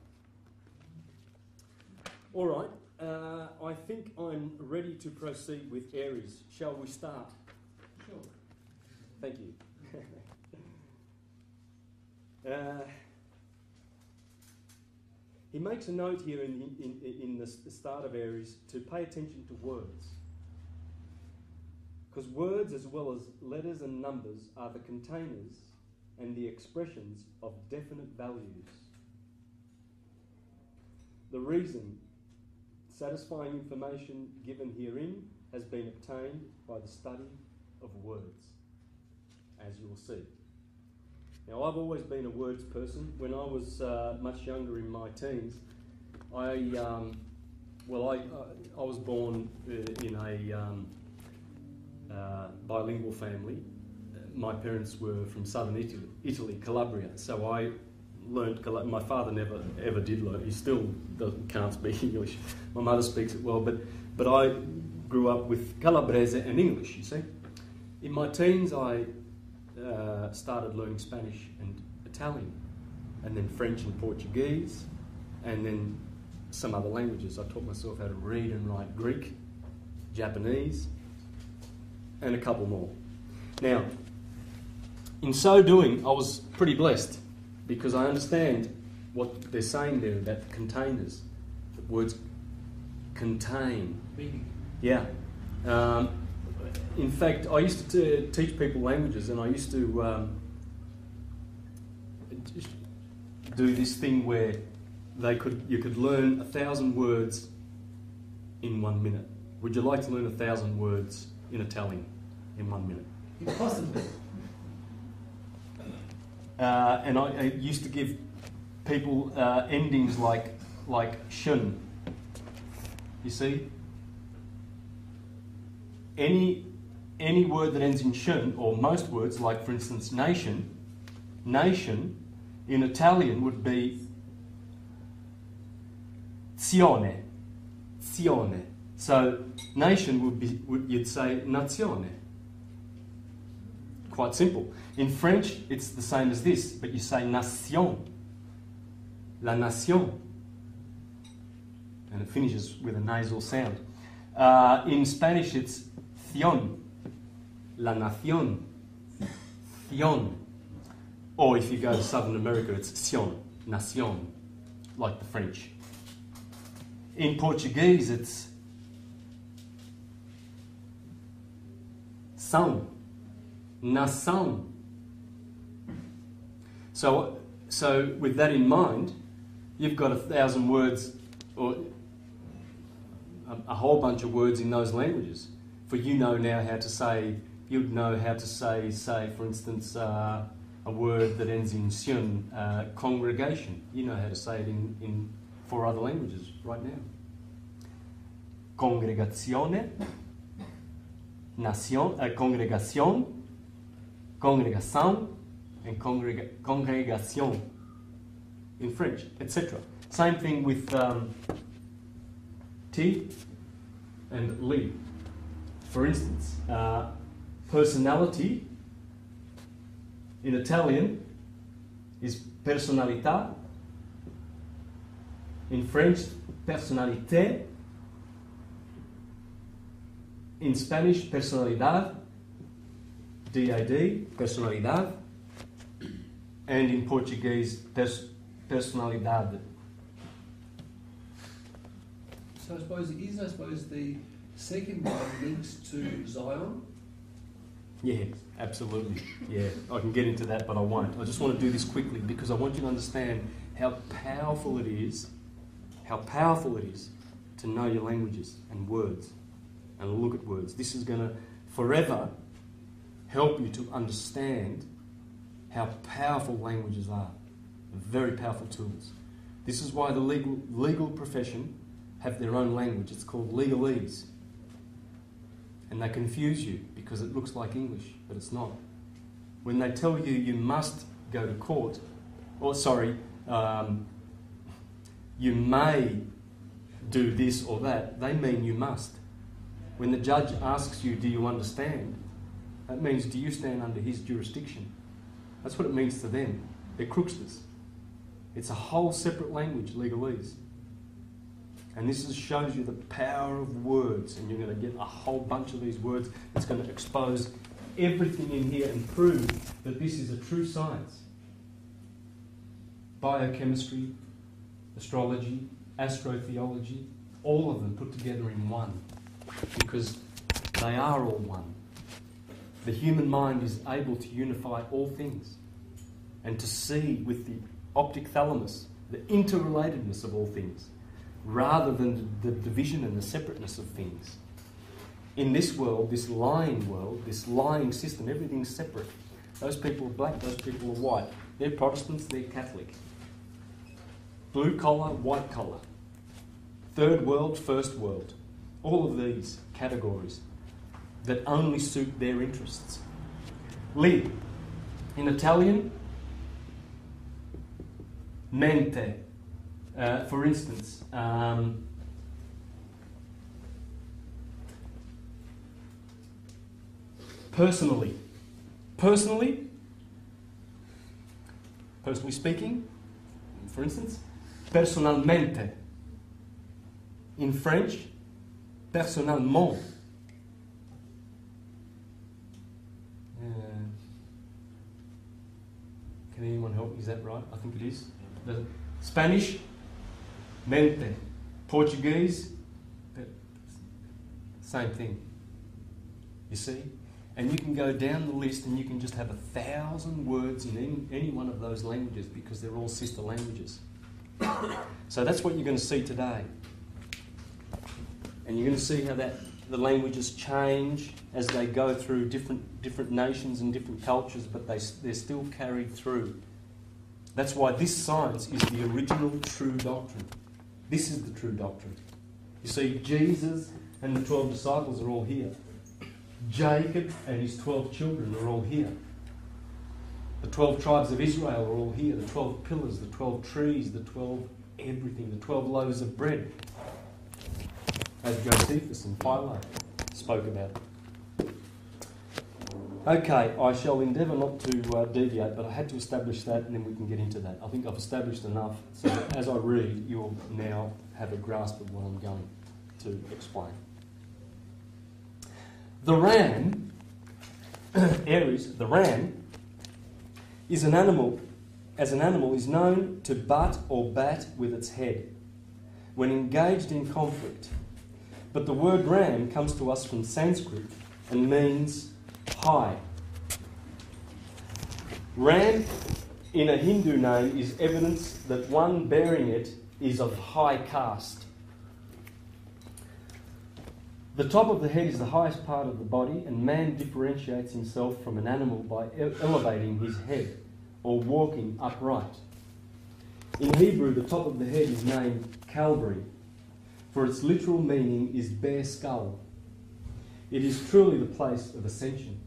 All right, I think I'm ready to proceed with Aries. Shall we start? Sure. Thank you. He makes a note here in the start of Aries to pay attention to words. Because words, as well as letters and numbers, are the containers and the expressions of definite values. The reason satisfying information given herein has been obtained by the study of words, as you will see. Now, I've always been a words person. When I was much younger in my teens, I was born in a bilingual family. My parents were from southern Italy, Calabria. So I learned. My father never ever did learn. He still can't speak English. My mother speaks it well, but I grew up with Calabrese and English. You see, in my teens I started learning Spanish and Italian, and then French and Portuguese, and then some other languages. I taught myself how to read and write Greek, Japanese, and a couple more. Now, in so doing, I was pretty blessed because I understand what they're saying there about the containers. The words contain. Yeah. In fact, I used to teach people languages, and I used to do this thing where you could learn 1,000 words in 1 minute. Would you like to learn 1,000 words in Italian in 1 minute? Impossible. And I used to give people endings like shun. You see? Any word that ends in shun, or most words, like for instance nation, in Italian would be zione. So nation you'd say nazione. Quite simple. In French, it's the same as this, but you say nation, la nation, and it finishes with a nasal sound. In Spanish, it's Cion, la nación, Cion. Or if you go to Southern America, it's Sion, nación, like the French. In Portuguese, it's são, nação. So with that in mind, you've got 1,000 words, or a whole bunch of words in those languages. For you know now how to say, you'd know how to say, for instance, a word that ends in sion, congregation. You know how to say it in 4 other languages right now. Congregazione, congregación, congregação, and congregation in French, etc. Same thing with T and li. For instance, personality in Italian is personalità. In French, personnalité. In Spanish, personalidad, D-A-D, personalidad. And in Portuguese, personalidade. So I suppose the second one links to Zion. Yeah, absolutely. Yeah, I can get into that, but I won't. I just want to do this quickly because I want you to understand how powerful it is to know your languages and words and look at words. This is going to forever help you to understand how powerful languages are. Very powerful tools. This is why the legal profession have their own language. It's called legalese. And they confuse you because it looks like English, but it's not. When they tell you you must go to court, you may do this or that, they mean you must. When the judge asks you, do you understand? That means, do you stand under his jurisdiction? That's what it means to them. They're crooksters. It's a whole separate language, legalese. And this shows you the power of words, and you're going to get a whole bunch of these words that's going to expose everything in here and prove that this is a true science. Biochemistry, astrology, astrotheology, all of them put together in one, because they are all one. The human mind is able to unify all things and to see with the optic thalamus the interrelatedness of all things, rather than the division and the separateness of things. In this world, this lying system, everything's separate. Those people are black, those people are white. They're Protestants, they're Catholic. Blue collar, white collar. Third world, first world. All of these categories that only suit their interests. Lì, in Italian, mente. For instance, personally speaking, for instance, personnellement. In French, personnellement. Can anyone help me? Is that right? I think it is. Spanish, mente. Portuguese, same thing. You see? And you can go down the list and you can just have 1,000 words in any one of those languages because they're all sister languages. So that's what you're going to see today. And you're going to see how the languages change as they go through different nations and different cultures, but they're still carried through. That's why this science is the original true doctrine. This is the true doctrine. You see, Jesus and the 12 disciples are all here. Jacob and his 12 children are all here. The 12 tribes of Israel are all here. The 12 pillars, the 12 trees, the 12 everything, the 12 loaves of bread, as Josephus and Philo spoke about. Okay, I shall endeavour not to deviate, but I had to establish that and then we can get into that. I think I've established enough so that as I read, you'll now have a grasp of what I'm going to explain. The ram, Aries, the ram, is an animal is known to butt or bat with its head when engaged in conflict. But the word ram comes to us from Sanskrit and means high. Ram in a Hindu name is evidence that one bearing it is of high caste. The top of the head is the highest part of the body, and man differentiates himself from an animal by elevating his head or walking upright. In Hebrew, the top of the head is named Calvary, for its literal meaning is bare skull. It is truly the place of ascension.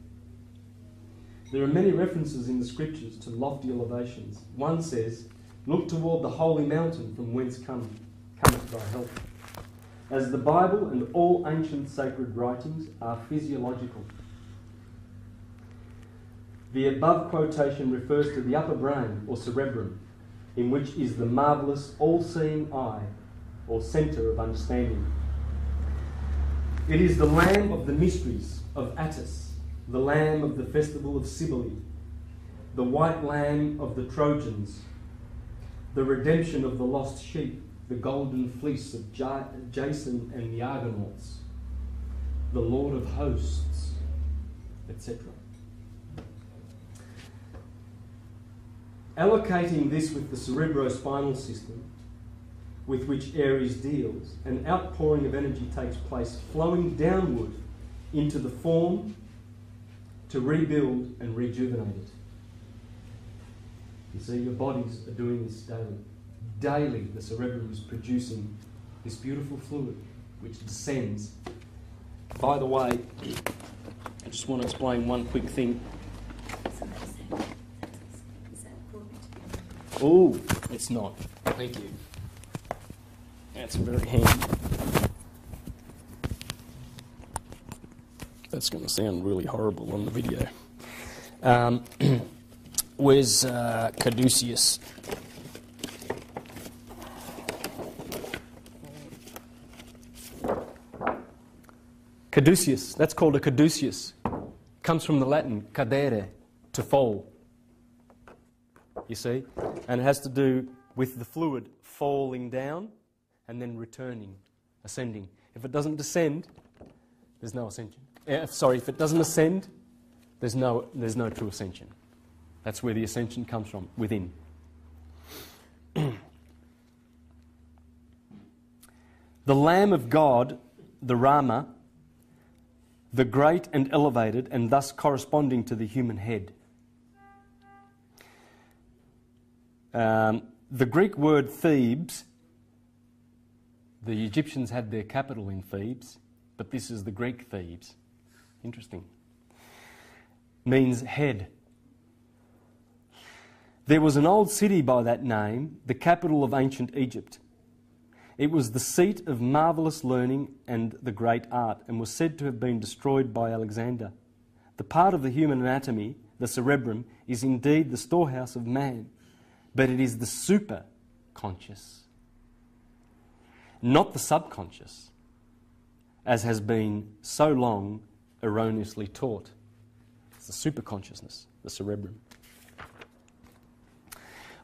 There are many references in the scriptures to lofty elevations. One says, "Look toward the holy mountain from whence cometh thy help." As the Bible and all ancient sacred writings are physiological. The above quotation refers to the upper brain or cerebrum, in which is the marvellous all-seeing eye or centre of understanding. It is the lamb of the mysteries of Attis, the lamb of the festival of Cybele, the white lamb of the Trojans, the redemption of the lost sheep, the golden fleece of Jason and the Argonauts, the Lord of hosts, etc. Allocating this with the cerebrospinal system, with which Aries deals, an outpouring of energy takes place, flowing downward into the form to rebuild and rejuvenate it. You see, your bodies are doing this daily. Daily, the cerebrum is producing this beautiful fluid which descends. By the way, I just want to explain one quick thing. Oh, it's not. Thank you. That's very handy. That's going to sound really horrible on the video. Where's caduceus? Caduceus. That's called a caduceus. Comes from the Latin cadere, to fall. You see? And it has to do with the fluid falling down and then returning, ascending. If it doesn't descend, there's no ascension. If it doesn't ascend, there's no true ascension. That's where the ascension comes from, within. The Lamb of God, the Rama, the great and elevated, and thus corresponding to the human head. The Greek word Thebes, the Egyptians had their capital in Thebes, but this is the Greek Thebes. Interesting. Means head. There was an old city by that name, the capital of ancient Egypt. It was the seat of marvellous learning and the great art, and was said to have been destroyed by Alexander. The part of the human anatomy, the cerebrum, is indeed the storehouse of man, but it is the superconscious, not the subconscious, as has been so long erroneously taught. It's the superconsciousness, the cerebrum.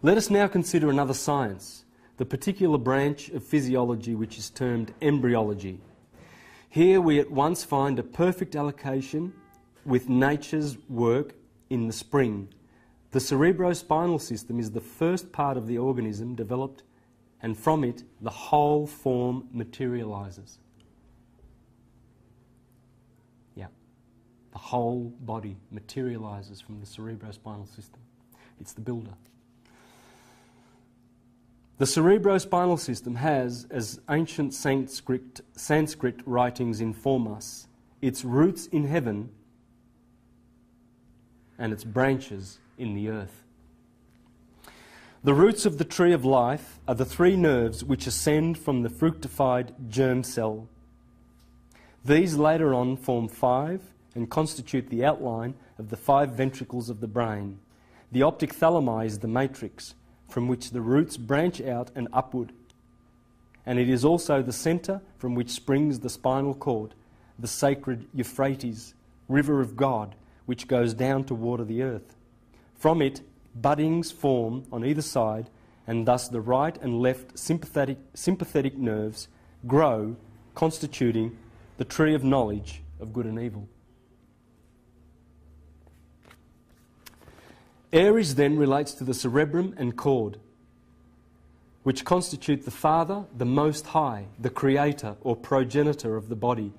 Let us now consider another science, the particular branch of physiology which is termed embryology. Here we at once find a perfect allocation with nature's work in the spring. The cerebrospinal system is the first part of the organism developed, and from it the whole form materializes. Yeah, the whole body materializes from the cerebrospinal system. It's the builder. The cerebrospinal system has, as ancient Sanskrit writings inform us, its roots in heaven and its branches in the earth. The roots of the tree of life are the three nerves which ascend from the fructified germ cell. These later on form 5 and constitute the outline of the 5 ventricles of the brain. The optic thalami is the matrix from which the roots branch out and upward. And it is also the centre from which springs the spinal cord, the sacred Euphrates, river of God, which goes down to water the earth. From it, buddings form on either side, and thus the right and left sympathetic nerves grow, constituting the tree of knowledge of good and evil. Aries then relates to the cerebrum and cord, which constitute the Father, the Most High, the Creator or progenitor of the body,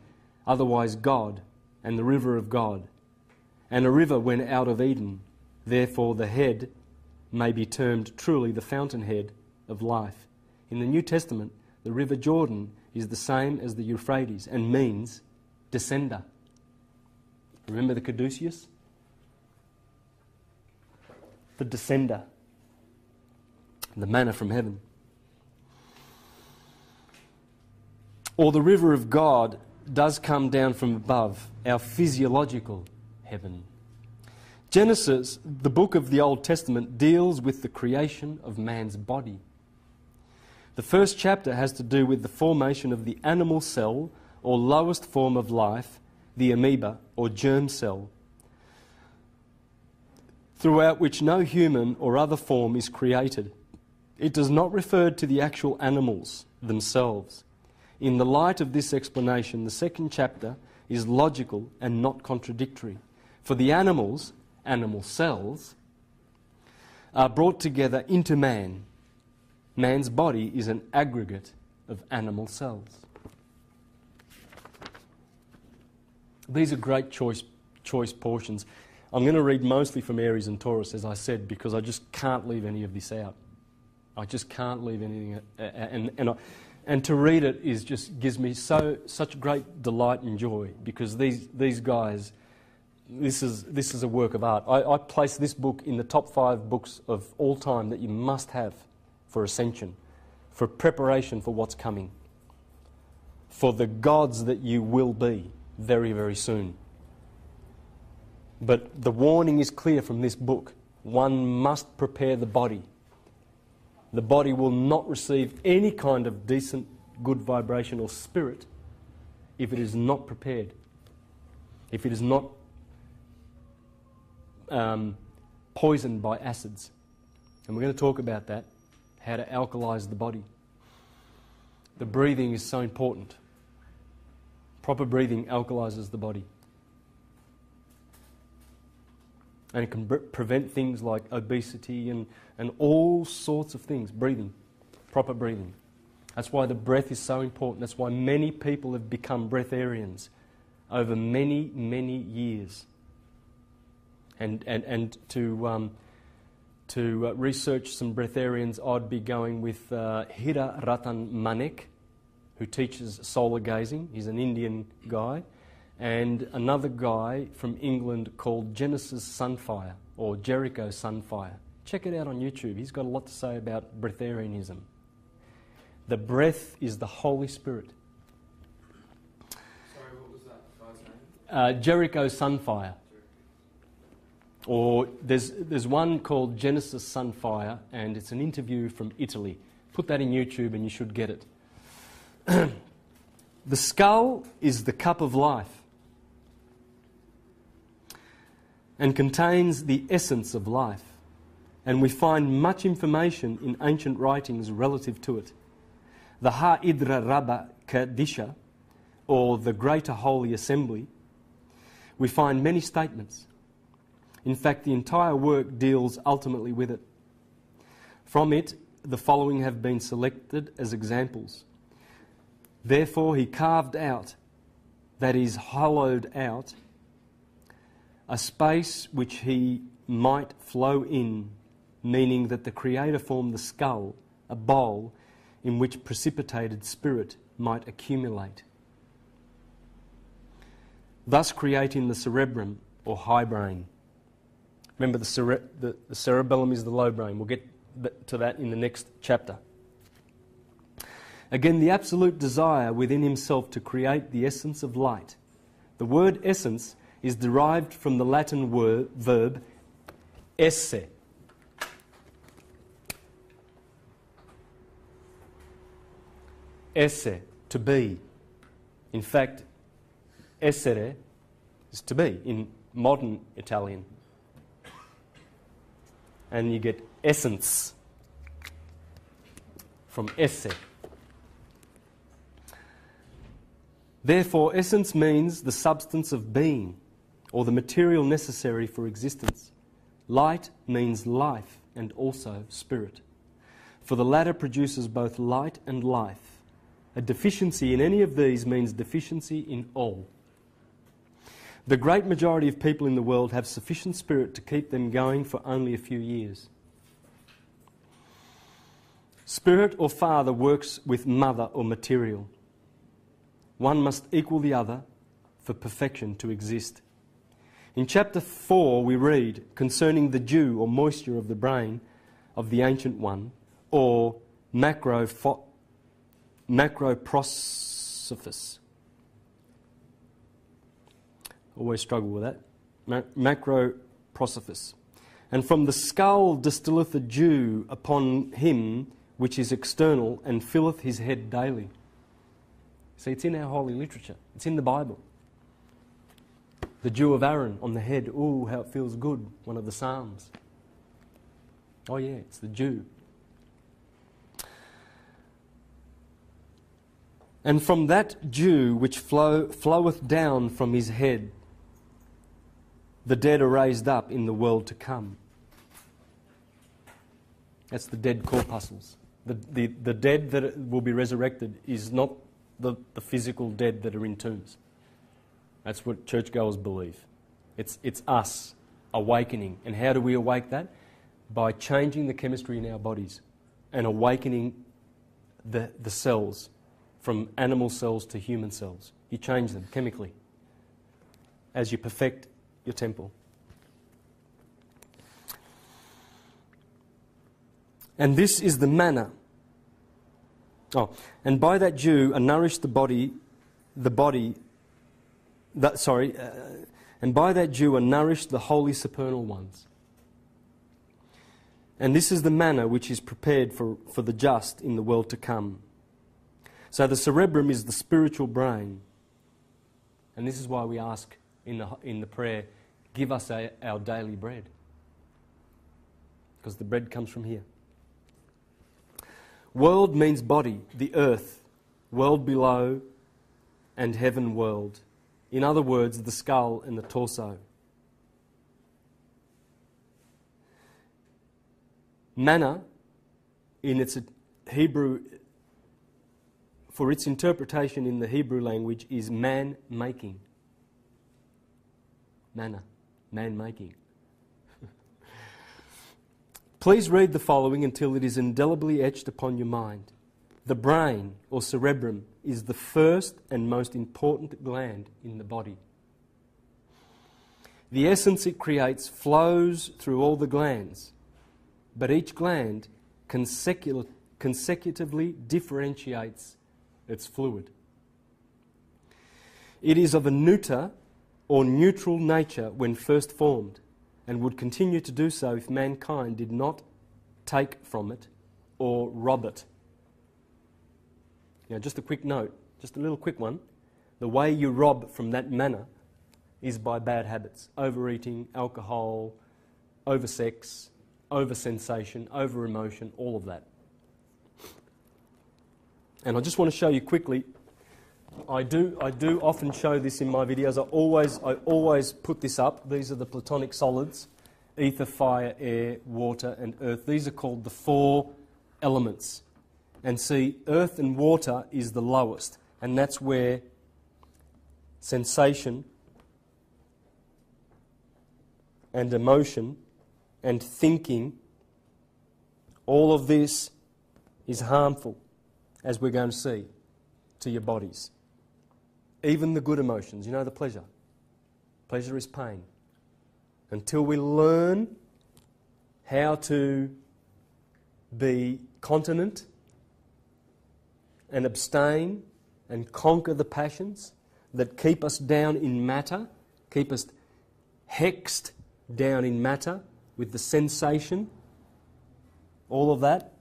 otherwise God, and the river of God. And a river went out of Eden, therefore the head may be termed truly the fountainhead of life. In the New Testament, the river Jordan is the same as the Euphrates and means descender. Remember the caduceus? The descender, the manna from heaven. Or the river of God does come down from above, our physiological heaven. Genesis, the book of the Old Testament, deals with the creation of man's body. The first chapter has to do with the formation of the animal cell, or lowest form of life, the amoeba, or germ cell, throughout which no human or other form is created. It does not refer to the actual animals themselves. In the light of this explanation, the second chapter is logical and not contradictory. For the animals, animal cells, are brought together into man. Man's body is an aggregate of animal cells. These are great choice portions. I'm going to read mostly from Aries and Taurus, as I said, because I just can't leave any of this out. I just can't leave anything, and to read it gives me such great delight and joy, because these guys, this is a work of art. I place this book in the top 5 books of all time that you must have for ascension, for preparation for what's coming, for the gods that you will be very, very soon. But the warning is clear from this book. One must prepare the body. The body will not receive any kind of decent, good vibration or spirit if it is not prepared, if it is not poisoned by acids. And we're going to talk about that, how to alkalize the body. The breathing is so important. Proper breathing alkalizes the body. And it can prevent things like obesity and all sorts of things. Breathing, proper breathing. That's why the breath is so important. That's why many people have become breatharians over many, many years. And to research some breatharians, I'd be going with Hira Ratan Manek, who teaches solar gazing. He's an Indian guy. And another guy from England called Genesis Sunfire, or Jericho Sunfire. Check it out on YouTube. He's got a lot to say about breatharianism. The breath is the Holy Spirit. Sorry, what was that guy's name? Jericho Sunfire. Or there's one called Genesis Sunfire, and it's an interview from Italy. Put that in YouTube and you should get it. The skull is the cup of life and contains the essence of life. And we find much information in ancient writings relative to it. The Ha'idra Rabba Kadisha, or the Greater Holy Assembly, we find many statements. In fact, the entire work deals ultimately with it. From it, the following have been selected as examples. Therefore, he carved out, that is, hollowed out, a space which he might flow in, meaning that the Creator formed the skull, a bowl in which precipitated spirit might accumulate, thus creating the cerebrum, or high brain. Remember, the cerebellum is the low brain. We'll get to that in the next chapter. Again, the absolute desire within himself to create the essence of light. The word essence is derived from the Latin verb esse. Esse, to be. In fact, essere is to be in modern Italian. And you get essence from esse. Therefore, essence means the substance of being, or the material necessary for existence. Light means life and also spirit. For the latter produces both light and life. A deficiency in any of these means deficiency in all. The great majority of people in the world have sufficient spirit to keep them going for only a few years. Spirit or father works with mother or material. One must equal the other for perfection to exist. In chapter 4 we read concerning the dew or moisture of the brain of the Ancient One, or macroprosophis. Always struggle with that. Macroprosophis. And from the skull distilleth a dew upon him which is external, and filleth his head daily. See, it's in our holy literature. It's in the Bible. The dew of Aaron on the head. Ooh, how it feels good. One of the Psalms. Oh yeah, it's the dew. And from that dew which floweth down from his head, the dead are raised up in the world to come. That's the dead corpuscles. The dead that will be resurrected is not the physical dead that are in tombs. That's what churchgoers believe. It's us awakening. And how do we awake that? By changing the chemistry in our bodies and awakening the cells from animal cells to human cells. You change them chemically as you perfect your temple. And this is the manna. And by that dew are nourished and by that dew are nourished the holy supernal ones. And this is the manna which is prepared for the just in the world to come. So the cerebrum is the spiritual brain. And this is why we ask in the prayer, give us our daily bread. Because the bread comes from here. World means body, the earth, world below, and heaven world. In other words, the skull and the torso. Manna, in its Hebrew, for its interpretation in the Hebrew language, is man-making. Manna, man-making. Please read the following until it is indelibly etched upon your mind. The brain, or cerebrum, is the first and most important gland in the body. The essence it creates flows through all the glands, but each gland consecutively differentiates its fluid. It is of a neuter or neutral nature when first formed, and would continue to do so if mankind did not take from it or rob it. Now, just a quick note, just a little quick one. The way you rob from that manna is by bad habits. Overeating, alcohol, oversex, over-sensation, over-emotion, all of that. And I just want to show you quickly, I do often show this in my videos. I always put this up. These are the Platonic solids: ether, fire, air, water, and earth. These are called the four elements. And see, earth and water is the lowest, and that's where sensation and emotion and thinking, all of this is harmful, as we're going to see, to your bodies. Even the good emotions, you know, the pleasure. Pleasure is pain. Until we learn how to be continent and abstain and conquer the passions that keep us down in matter, keep us hexed down in matter with the sensation, all of that,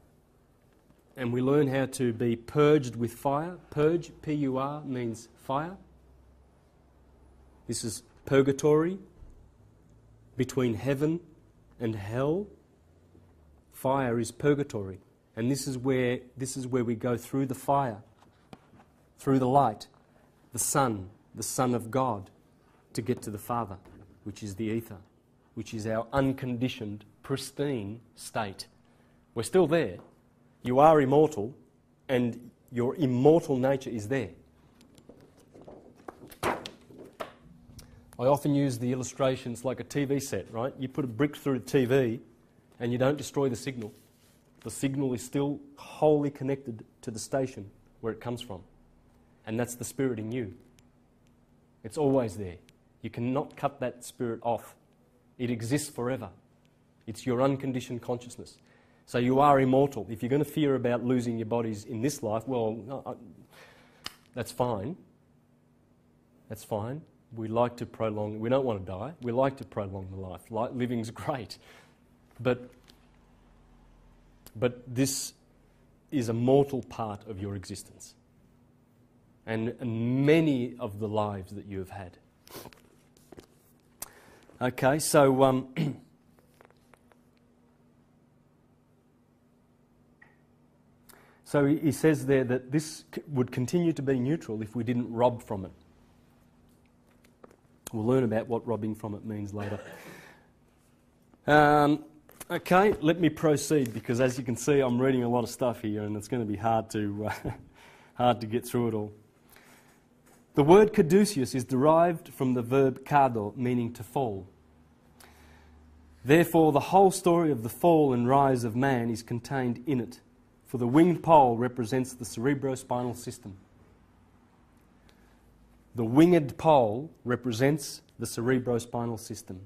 and we learn how to be purged with fire. Purge, P-U-R, means fire. This is purgatory, between heaven and hell. Fire is purgatory. And this is where we go through the fire, through the light, the Son of God, to get to the Father, which is the ether, which is our unconditioned, pristine state. We're still there. You are immortal, and your immortal nature is there. I often use the illustrations like a TV set, right? You put a brick through the TV and you don't destroy the signal. The signal is still wholly connected to the station where it comes from. And that's the spirit in you. It's always there. You cannot cut that spirit off. It exists forever. It's your unconditioned consciousness. So you are immortal. If you're going to fear about losing your bodies in this life, well, that's fine. That's fine. We like to prolong. We don't want to die. We like to prolong the life. Living's great. But this is a mortal part of your existence. And many of the lives that you have had. Okay, so So he says there that this would continue to be neutral if we didn't rob from it. We'll learn about what robbing from it means later. Okay, let me proceed, because as you can see I'm reading a lot of stuff here and it's going to be hard to get through it all. The word caduceus is derived from the verb cado, meaning to fall. Therefore, the whole story of the fall and rise of man is contained in it, for the winged pole represents the cerebrospinal system. The winged pole represents the cerebrospinal system.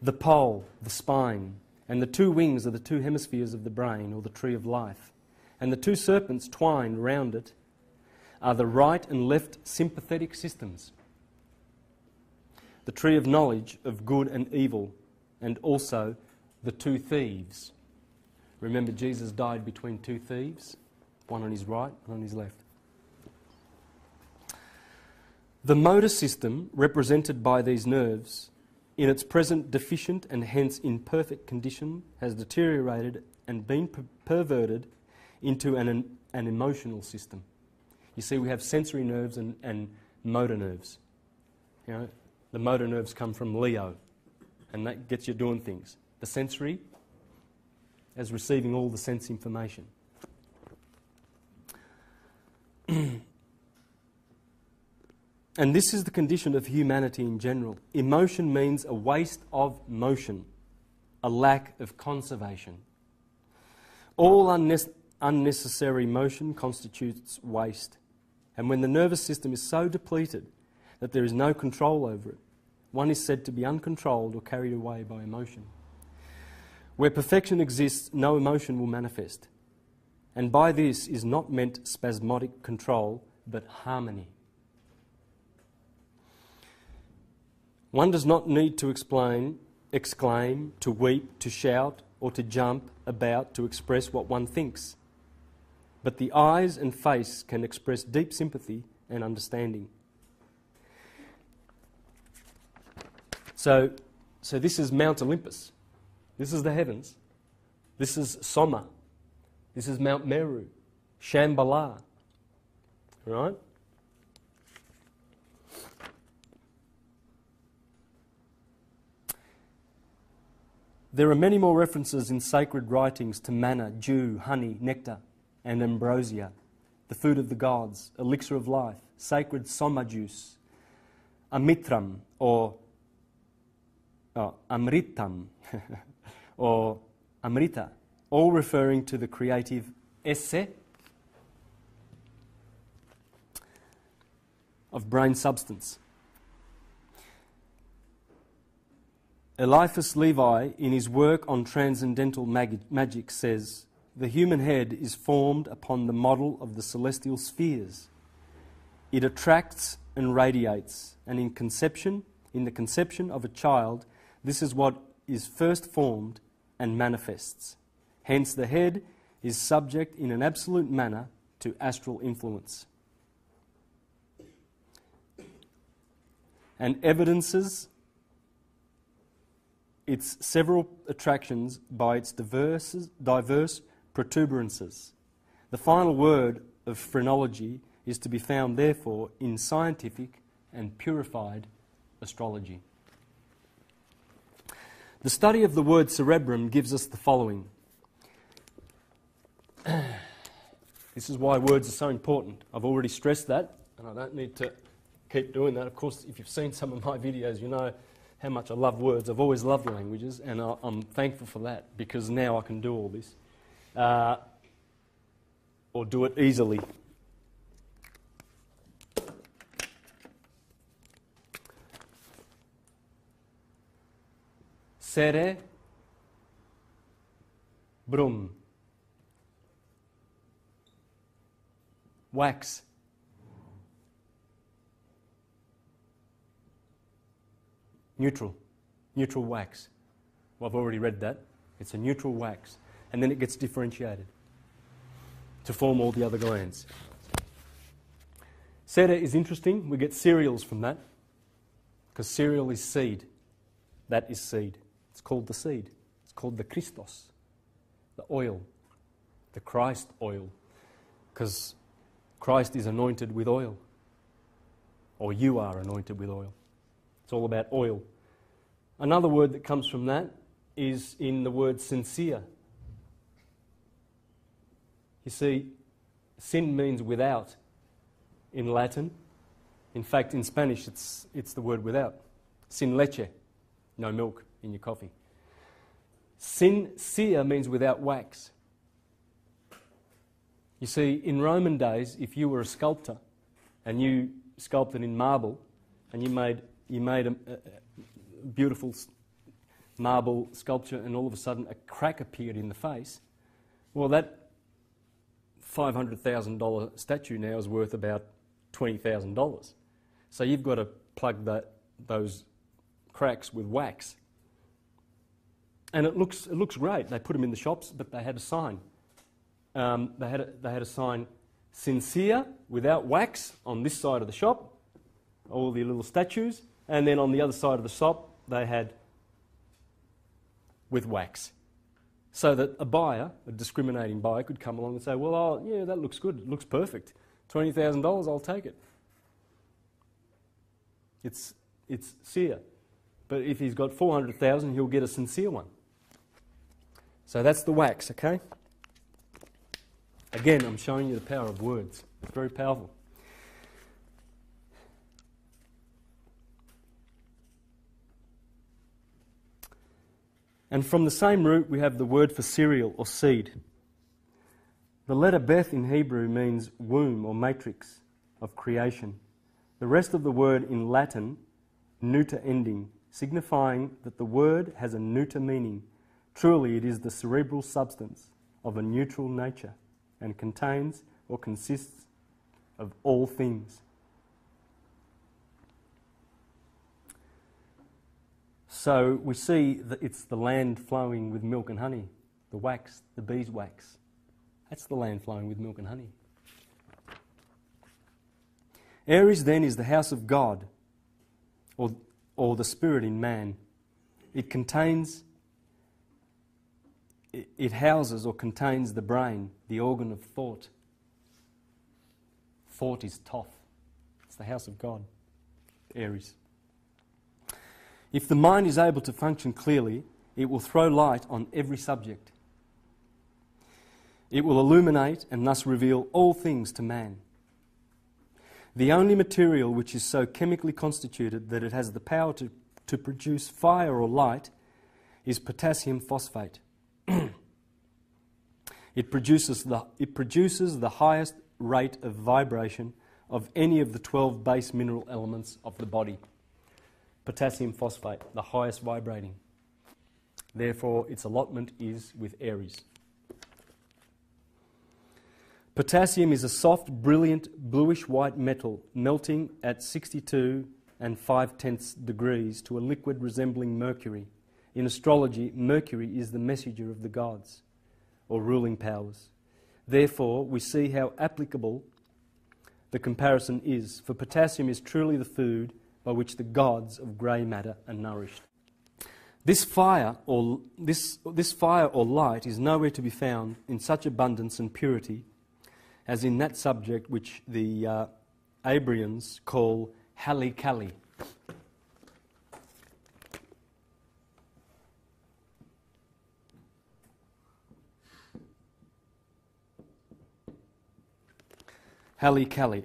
The pole, the spine, and the two wings are the two hemispheres of the brain, or the tree of life. And the two serpents twined round it are the right and left sympathetic systems. The tree of knowledge of good and evil, and also the two thieves. Remember, Jesus died between two thieves, one on his right, one on his left. The motor system, represented by these nerves, in its present deficient and hence imperfect condition, has deteriorated and been perverted into an emotional system. You see, we have sensory nerves and motor nerves. You know, the motor nerves come from Leo, and that gets you doing things. The sensory, as receiving all the sense information. And this is the condition of humanity in general. Emotion means a waste of motion, a lack of conservation. All unnecessary motion constitutes waste. And when the nervous system is so depleted that there is no control over it, one is said to be uncontrolled or carried away by emotion. Where perfection exists, no emotion will manifest. And by this is not meant spasmodic control, but harmony. One does not need to exclaim, to weep, to shout, or to jump about to express what one thinks. But the eyes and face can express deep sympathy and understanding. So this is Mount Olympus. This is the heavens. This is Soma. This is Mount Meru, Shambhala. Right? There are many more references in sacred writings to manna, dew, honey, nectar, and ambrosia, the food of the gods, elixir of life, sacred soma juice, amitram, or amritam, or amrita, all referring to the creative esse of brain substance. Eliphas Levi, in his work on transcendental magic, says, "The human head is formed upon the model of the celestial spheres. It attracts and radiates, and in the conception of a child, this is what is first formed and manifests. Hence the head is subject in an absolute manner to astral influence, and evidences its several attractions by its diverse protuberances. The final word of phrenology is to be found, therefore, in scientific and purified astrology." The study of the word cerebrum gives us the following. This is why words are so important. I've already stressed that, and I don't need to keep doing that. Of course, if you've seen some of my videos, you know how much I love words. I've always loved languages, and I'm thankful for that, because now I can do all this. Or do it easily. Cerebrum. Wax. Neutral wax. Well, I've already read that. It's a neutral wax. And then it gets differentiated to form all the other glands. Sera is interesting. We get cereals from that, because cereal is seed. That is seed. It's called the seed. It's called the Christos, the oil, the Christ oil. because Christ is anointed with oil, or you are anointed with oil. It's all about oil. Another word that comes from that is in the word sincere. You see, sin means without in Latin. In fact, in Spanish, it's the word without. Sin leche, no milk in your coffee. Sincere means without wax. You see, in Roman days, if you were a sculptor and you sculpted in marble and you made a beautiful marble sculpture and all of a sudden a crack appeared in the face, well, that $500,000 statue now is worth about $20,000. So you've got to plug those cracks with wax. And it looks great. They put them in the shops, but they had a sign. They had a sign, sincere, without wax, on this side of the shop, all the little statues, and then on the other side of the shop they had with wax. So that a buyer, a discriminating buyer, could come along and say, well, oh, yeah, that looks good, it looks perfect. $20,000, I'll take it. It's seer. But if he's got 400,000, he'll get a sincere one. So that's the wax, okay? Again, I'm showing you the power of words. It's very powerful. And from the same root, we have the word for cereal or seed. The letter Beth in Hebrew means womb or matrix of creation. The rest of the word in Latin, neuter ending, signifying that the word has a neuter meaning. Truly, it is the cerebral substance of a neutral nature and contains or consists of all things. So we see that it's the land flowing with milk and honey, the wax, the beeswax. That's the land flowing with milk and honey. Aries then is the house of God, or the spirit in man. It houses or contains the brain, the organ of thought. Thought is Thoth. It's the house of God, Aries. If the mind is able to function clearly, it will throw light on every subject. It will illuminate and thus reveal all things to man. The only material which is so chemically constituted that it has the power to produce fire or light is potassium phosphate. It produces the highest rate of vibration of any of the 12 base mineral elements of the body. Potassium phosphate, the highest vibrating. Therefore, its allotment is with Aries. Potassium is a soft, brilliant, bluish-white metal melting at 62 5/10 degrees to a liquid resembling mercury. In astrology, Mercury is the messenger of the gods, or ruling powers. Therefore, we see how applicable the comparison is, for potassium is truly the food by which the gods of grey matter are nourished. This fire or light is nowhere to be found in such abundance and purity as in that subject which the Abrians call Halikali. Halikali.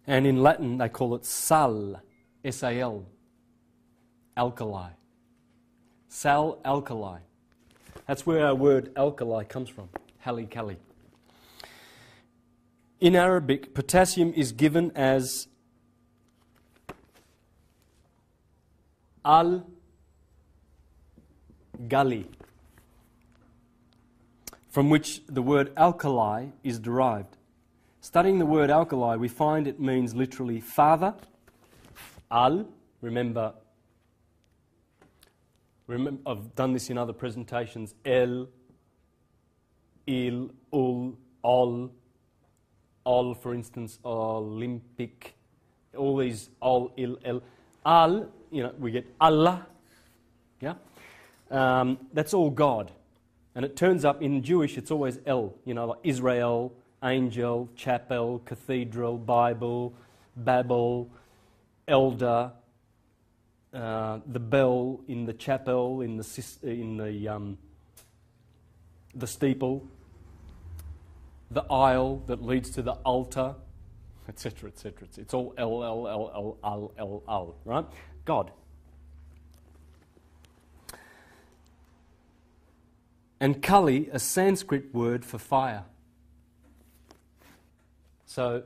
And in Latin they call it sal, S-A-L, alkali. Sal, alkali. That's where our word alkali comes from, halikali. In Arabic, potassium is given as al-gali, from which the word alkali is derived. Studying the word alkali, we find it means literally father, al, remember I've done this in other presentations, el, il, ul, ol, for instance, Olympic, all these ol, il, el, al, we get Allah, yeah? That's all God. And it turns up in Jewish, it's always El, like Israel, angel, chapel, cathedral, Bible, Babel, elder, the bell in the chapel, in the steeple, the aisle that leads to the altar, etc., etc. It's all L, right? God. And Kali, a Sanskrit word for fire. So,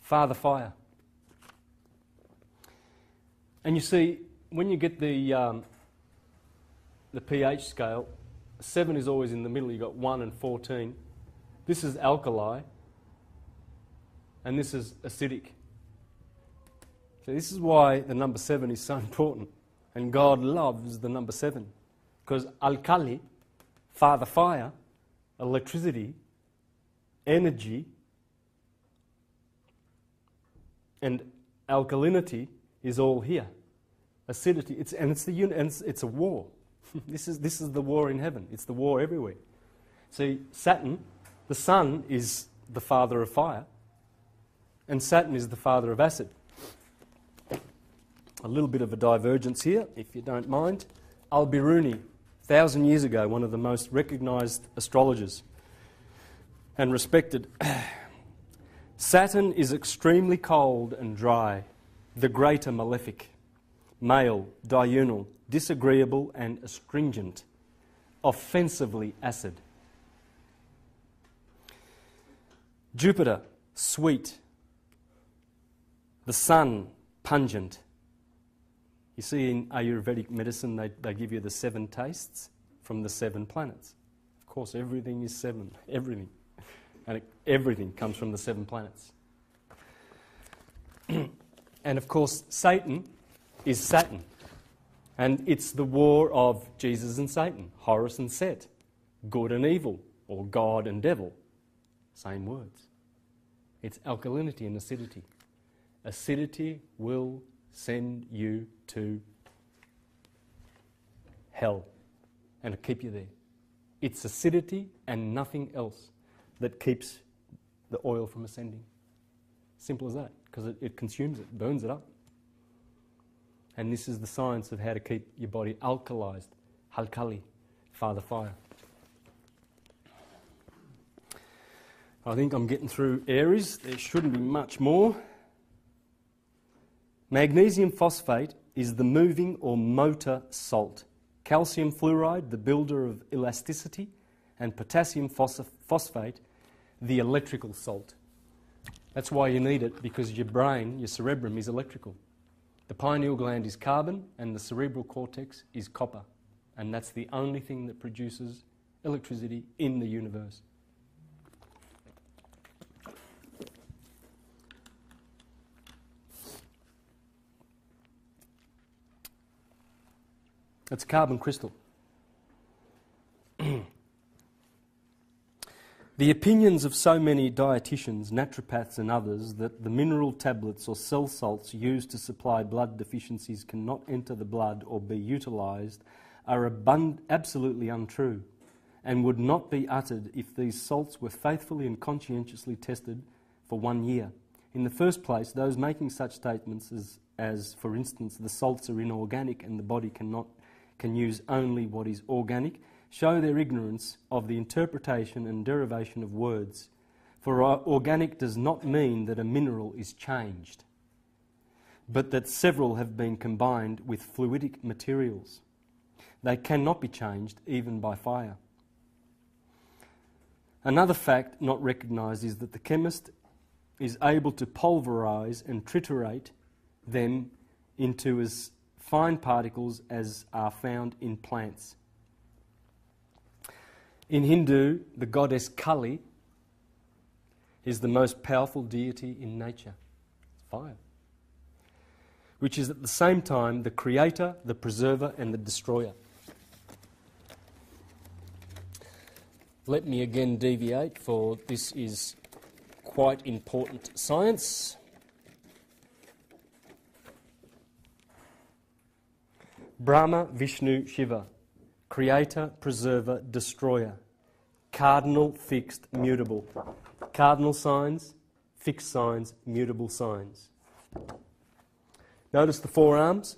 Father Fire. And you see, when you get the pH scale, 7 is always in the middle. You've got 1 and 14. This is alkali, and this is acidic. So this is why the number 7 is so important. And God loves the number 7. Because alkali, Father Fire, electricity, energy, and alkalinity is all here. Acidity, it's a war. This is the war in heaven. It's the war everywhere. See, Saturn, the sun, is the father of fire, and Saturn is the father of acid. A little bit of a divergence here, if you don't mind. Al-Biruni, 1,000 years ago, one of the most recognised astrologers and respected. Saturn is extremely cold and dry, the greater malefic, male, diurnal, disagreeable and astringent, offensively acid. Jupiter, sweet. The sun, pungent. You see, in Ayurvedic medicine, they give you the 7 tastes from the 7 planets. Of course, everything is 7, everything. And everything comes from the 7 planets. And of course, Satan is Saturn. And it's the war of Jesus and Satan, Horus and Set, good and evil, or God and devil. Same words. It's alkalinity and acidity. Acidity will send you to hell and it'll keep you there. It's acidity and nothing else that keeps the oil from ascending. Simple as that, because it consumes it, burns it up. And this is the science of how to keep your body alkalized. Halkali, Father Fire. I think I'm getting through Aries. There shouldn't be much more. Magnesium phosphate is the moving or motor salt. Calcium fluoride, the builder of elasticity. And potassium phosphate, the electrical salt. That's why you need it, because your brain, your cerebrum, is electrical. The pineal gland is carbon and the cerebral cortex is copper. And that's the only thing that produces electricity in the universe. It's a carbon crystal. The opinions of so many dietitians, naturopaths and others that the mineral tablets or cell salts used to supply blood deficiencies cannot enter the blood or be utilised are absolutely untrue and would not be uttered if these salts were faithfully and conscientiously tested for 1 year. In the first place, those making such statements as for instance, the salts are inorganic and the body can use only what is organic, show their ignorance of the interpretation and derivation of words. For organic does not mean that a mineral is changed, but that several have been combined with fluidic materials. They cannot be changed even by fire. Another fact not recognised is that the chemist is able to pulverise and triturate them into as fine particles as are found in plants. In Hindu, the goddess Kali is the most powerful deity in nature. It's fire. Which is at the same time the creator, the preserver and the destroyer. Let me again deviate, for this is quite important science. Brahma, Vishnu, Shiva. Creator, preserver, destroyer. Cardinal, fixed, mutable. Cardinal signs, fixed signs, mutable signs. Notice the forearms,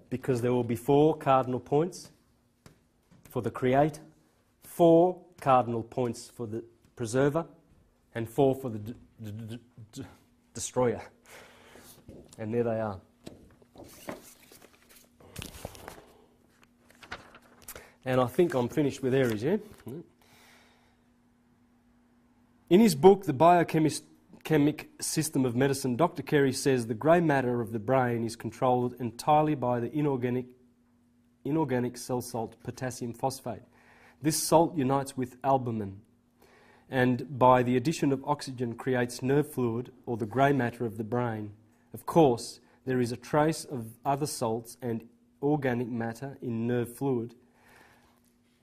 because there will be 4 cardinal points for the Creator, 4 cardinal points for the preserver, and 4 for the destroyer. And there they are. And I think I'm finished with Aries, yeah? In his book, The Biochemic System of Medicine, Dr. Carey says the grey matter of the brain is controlled entirely by the inorganic cell salt potassium phosphate. This salt unites with albumin and by the addition of oxygen creates nerve fluid or the grey matter of the brain. Of course, there is a trace of other salts and organic matter in nerve fluid,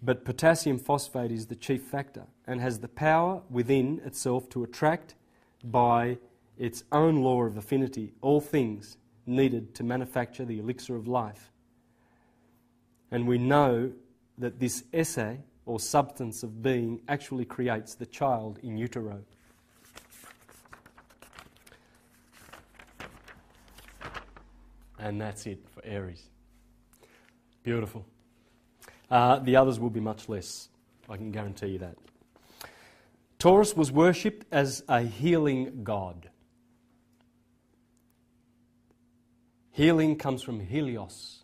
but potassium phosphate is the chief factor and has the power within itself to attract by its own law of affinity all things needed to manufacture the elixir of life. And we know that this essay or substance of being actually creates the child in utero. And that's it for Aries. Beautiful. The others will be much less, I can guarantee you that. Taurus was worshipped as a healing god. Healing comes from Helios.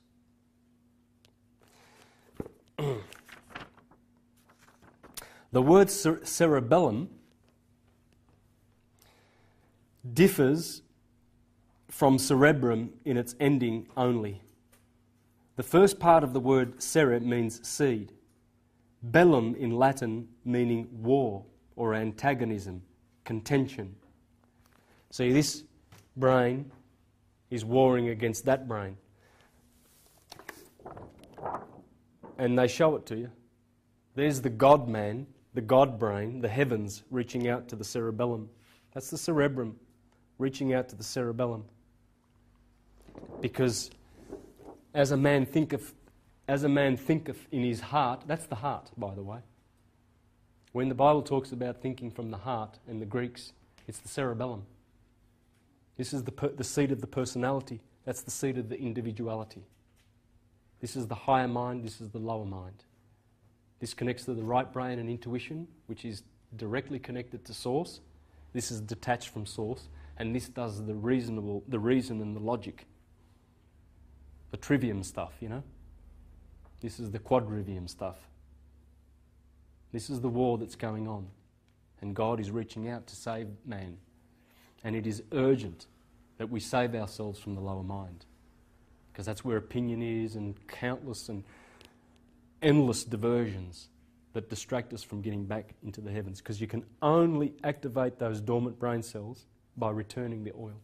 The word cerebellum differs from cerebrum in its ending only. The first part of the word cere means seed. Bellum in Latin meaning war or antagonism, contention. See, this brain is warring against that brain. And they show it to you. There's the God man, the God brain, the heavens reaching out to the cerebellum. That's the cerebrum reaching out to the cerebellum. Because as a man thinketh in his heart, that's the heart, by the way. When the Bible talks about thinking from the heart in the Greeks, it's the cerebellum. This is the seat of the personality. That's the seat of the individuality. This is the higher mind, this is the lower mind. This connects to the right brain and intuition, which is directly connected to source. This is detached from source, and this does the reason and the logic. The trivium stuff, you know. This is the quadrivium stuff. This is the war that's going on. And God is reaching out to save man. And it is urgent that we save ourselves from the lower mind. Because that's where opinion is and countless and endless diversions that distract us from getting back into the heavens. Because you can only activate those dormant brain cells by returning the oil.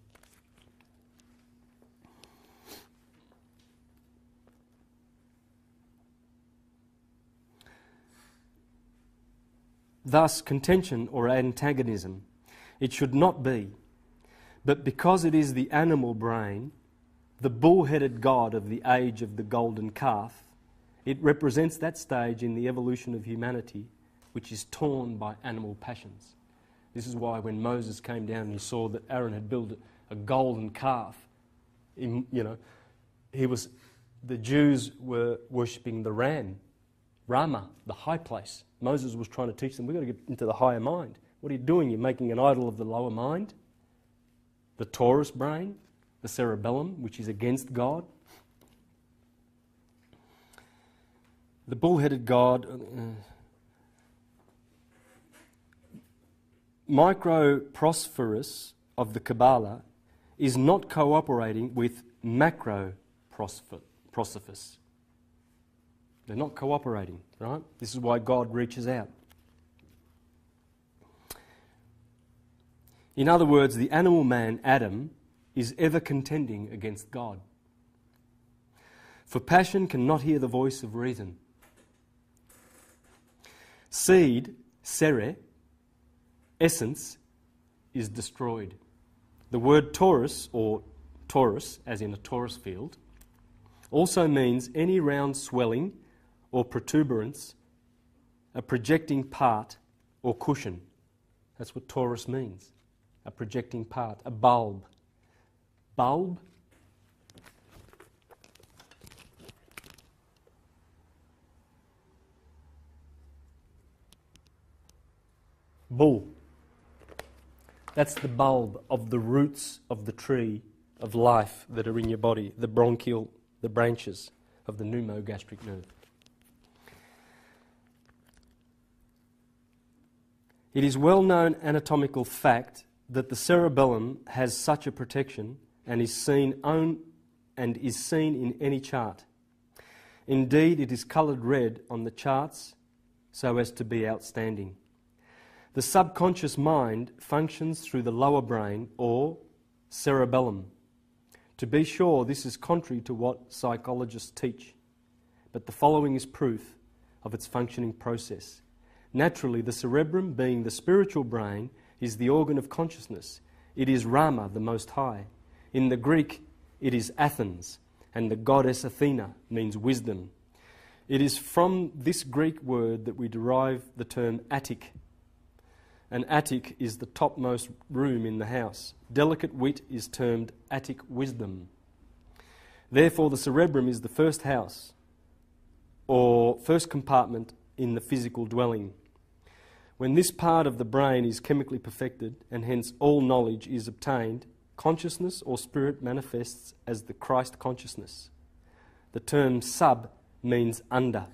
Thus, contention or antagonism, it should not be. But because it is the animal brain, the bull-headed god of the age of the golden calf, it represents that stage in the evolution of humanity which is torn by animal passions. This is why when Moses came down and he saw that Aaron had built a golden calf, the Jews were worshipping the ram, Rama, the high place. Moses was trying to teach them, we've got to get into the higher mind. What are you doing? You're making an idol of the lower mind, the Taurus brain, the cerebellum, which is against God. The bull-headed god, Microprosphorus of the Kabbalah, is not cooperating with Macroprosphorus. They're not cooperating, right? This is why God reaches out. In other words, the animal man, Adam, is ever contending against God. For passion cannot hear the voice of reason. Seed, sere, essence, is destroyed. The word torus, or torus, as in a torus field, also means any round swelling or protuberance, a projecting part or cushion. That's what torus means, a projecting part, a bulb. Bulb, bull. That's the bulb of the roots of the tree of life that are in your body, the branches of the pneumogastric nerve. It is well-known anatomical fact that the cerebellum has such a protection and is seen in any chart. Indeed, it is coloured red on the charts so as to be outstanding. The subconscious mind functions through the lower brain, or cerebellum. To be sure, this is contrary to what psychologists teach, but the following is proof of its functioning process. Naturally, the cerebrum, being the spiritual brain, is the organ of consciousness. It is Rama, the Most High. In the Greek, it is Athens, and the goddess Athena means wisdom. It is from this Greek word that we derive the term attic. An attic is the topmost room in the house. Delicate wit is termed attic wisdom. Therefore, the cerebrum is the first house, or first compartment in the physical dwelling. When this part of the brain is chemically perfected, and hence all knowledge is obtained, consciousness or spirit manifests as the Christ consciousness. The term sub means under,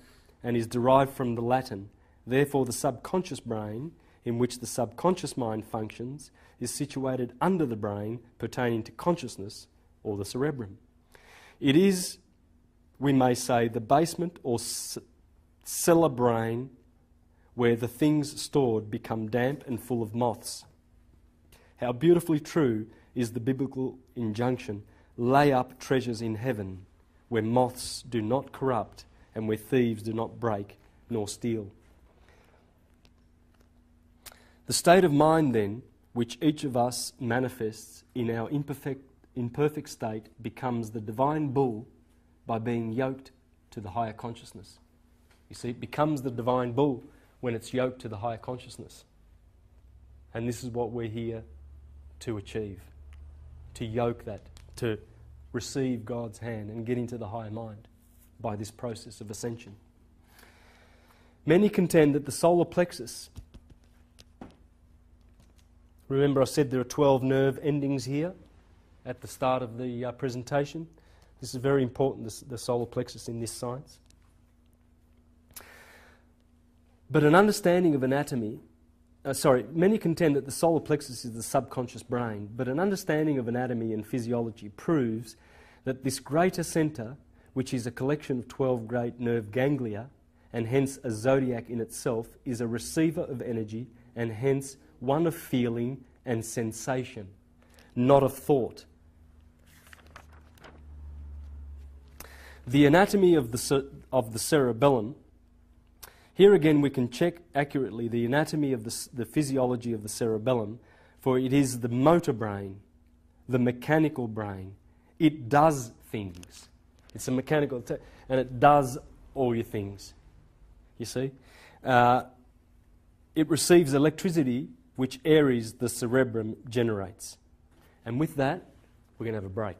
and is derived from the Latin. Therefore, the subconscious brain, in which the subconscious mind functions, is situated under the brain pertaining to consciousness, or the cerebrum. It is, we may say, the basement or cellar brain where the things stored become damp and full of moths. How beautifully true is the biblical injunction, lay up treasures in heaven, where moths do not corrupt and where thieves do not break nor steal. The state of mind, then, which each of us manifests in our imperfect state, becomes the divine bull by being yoked to the higher consciousness. You see, it becomes the divine bull when it's yoked to the higher consciousness. And this is what we're here to achieve, to yoke that, to receive God's hand and get into the higher mind by this process of ascension. Many contend that the solar plexus, remember I said there are 12 nerve endings here at the start of the presentation. This is very important, the solar plexus in this science. But an understanding of anatomy, many contend that the solar plexus is the subconscious brain, but an understanding of anatomy and physiology proves that this greater centre, which is a collection of 12 great nerve ganglia, and hence a zodiac in itself, is a receiver of energy, and hence one of feeling and sensation, not of thought. The anatomy of the cerebellum. Here again we can check accurately the anatomy of the physiology of the cerebellum, for it is the motor brain, the mechanical brain. It does things. It's a mechanical, and it does all your things. You see? It receives electricity which Aries, the cerebrum, generates. And with that, we're going to have a break.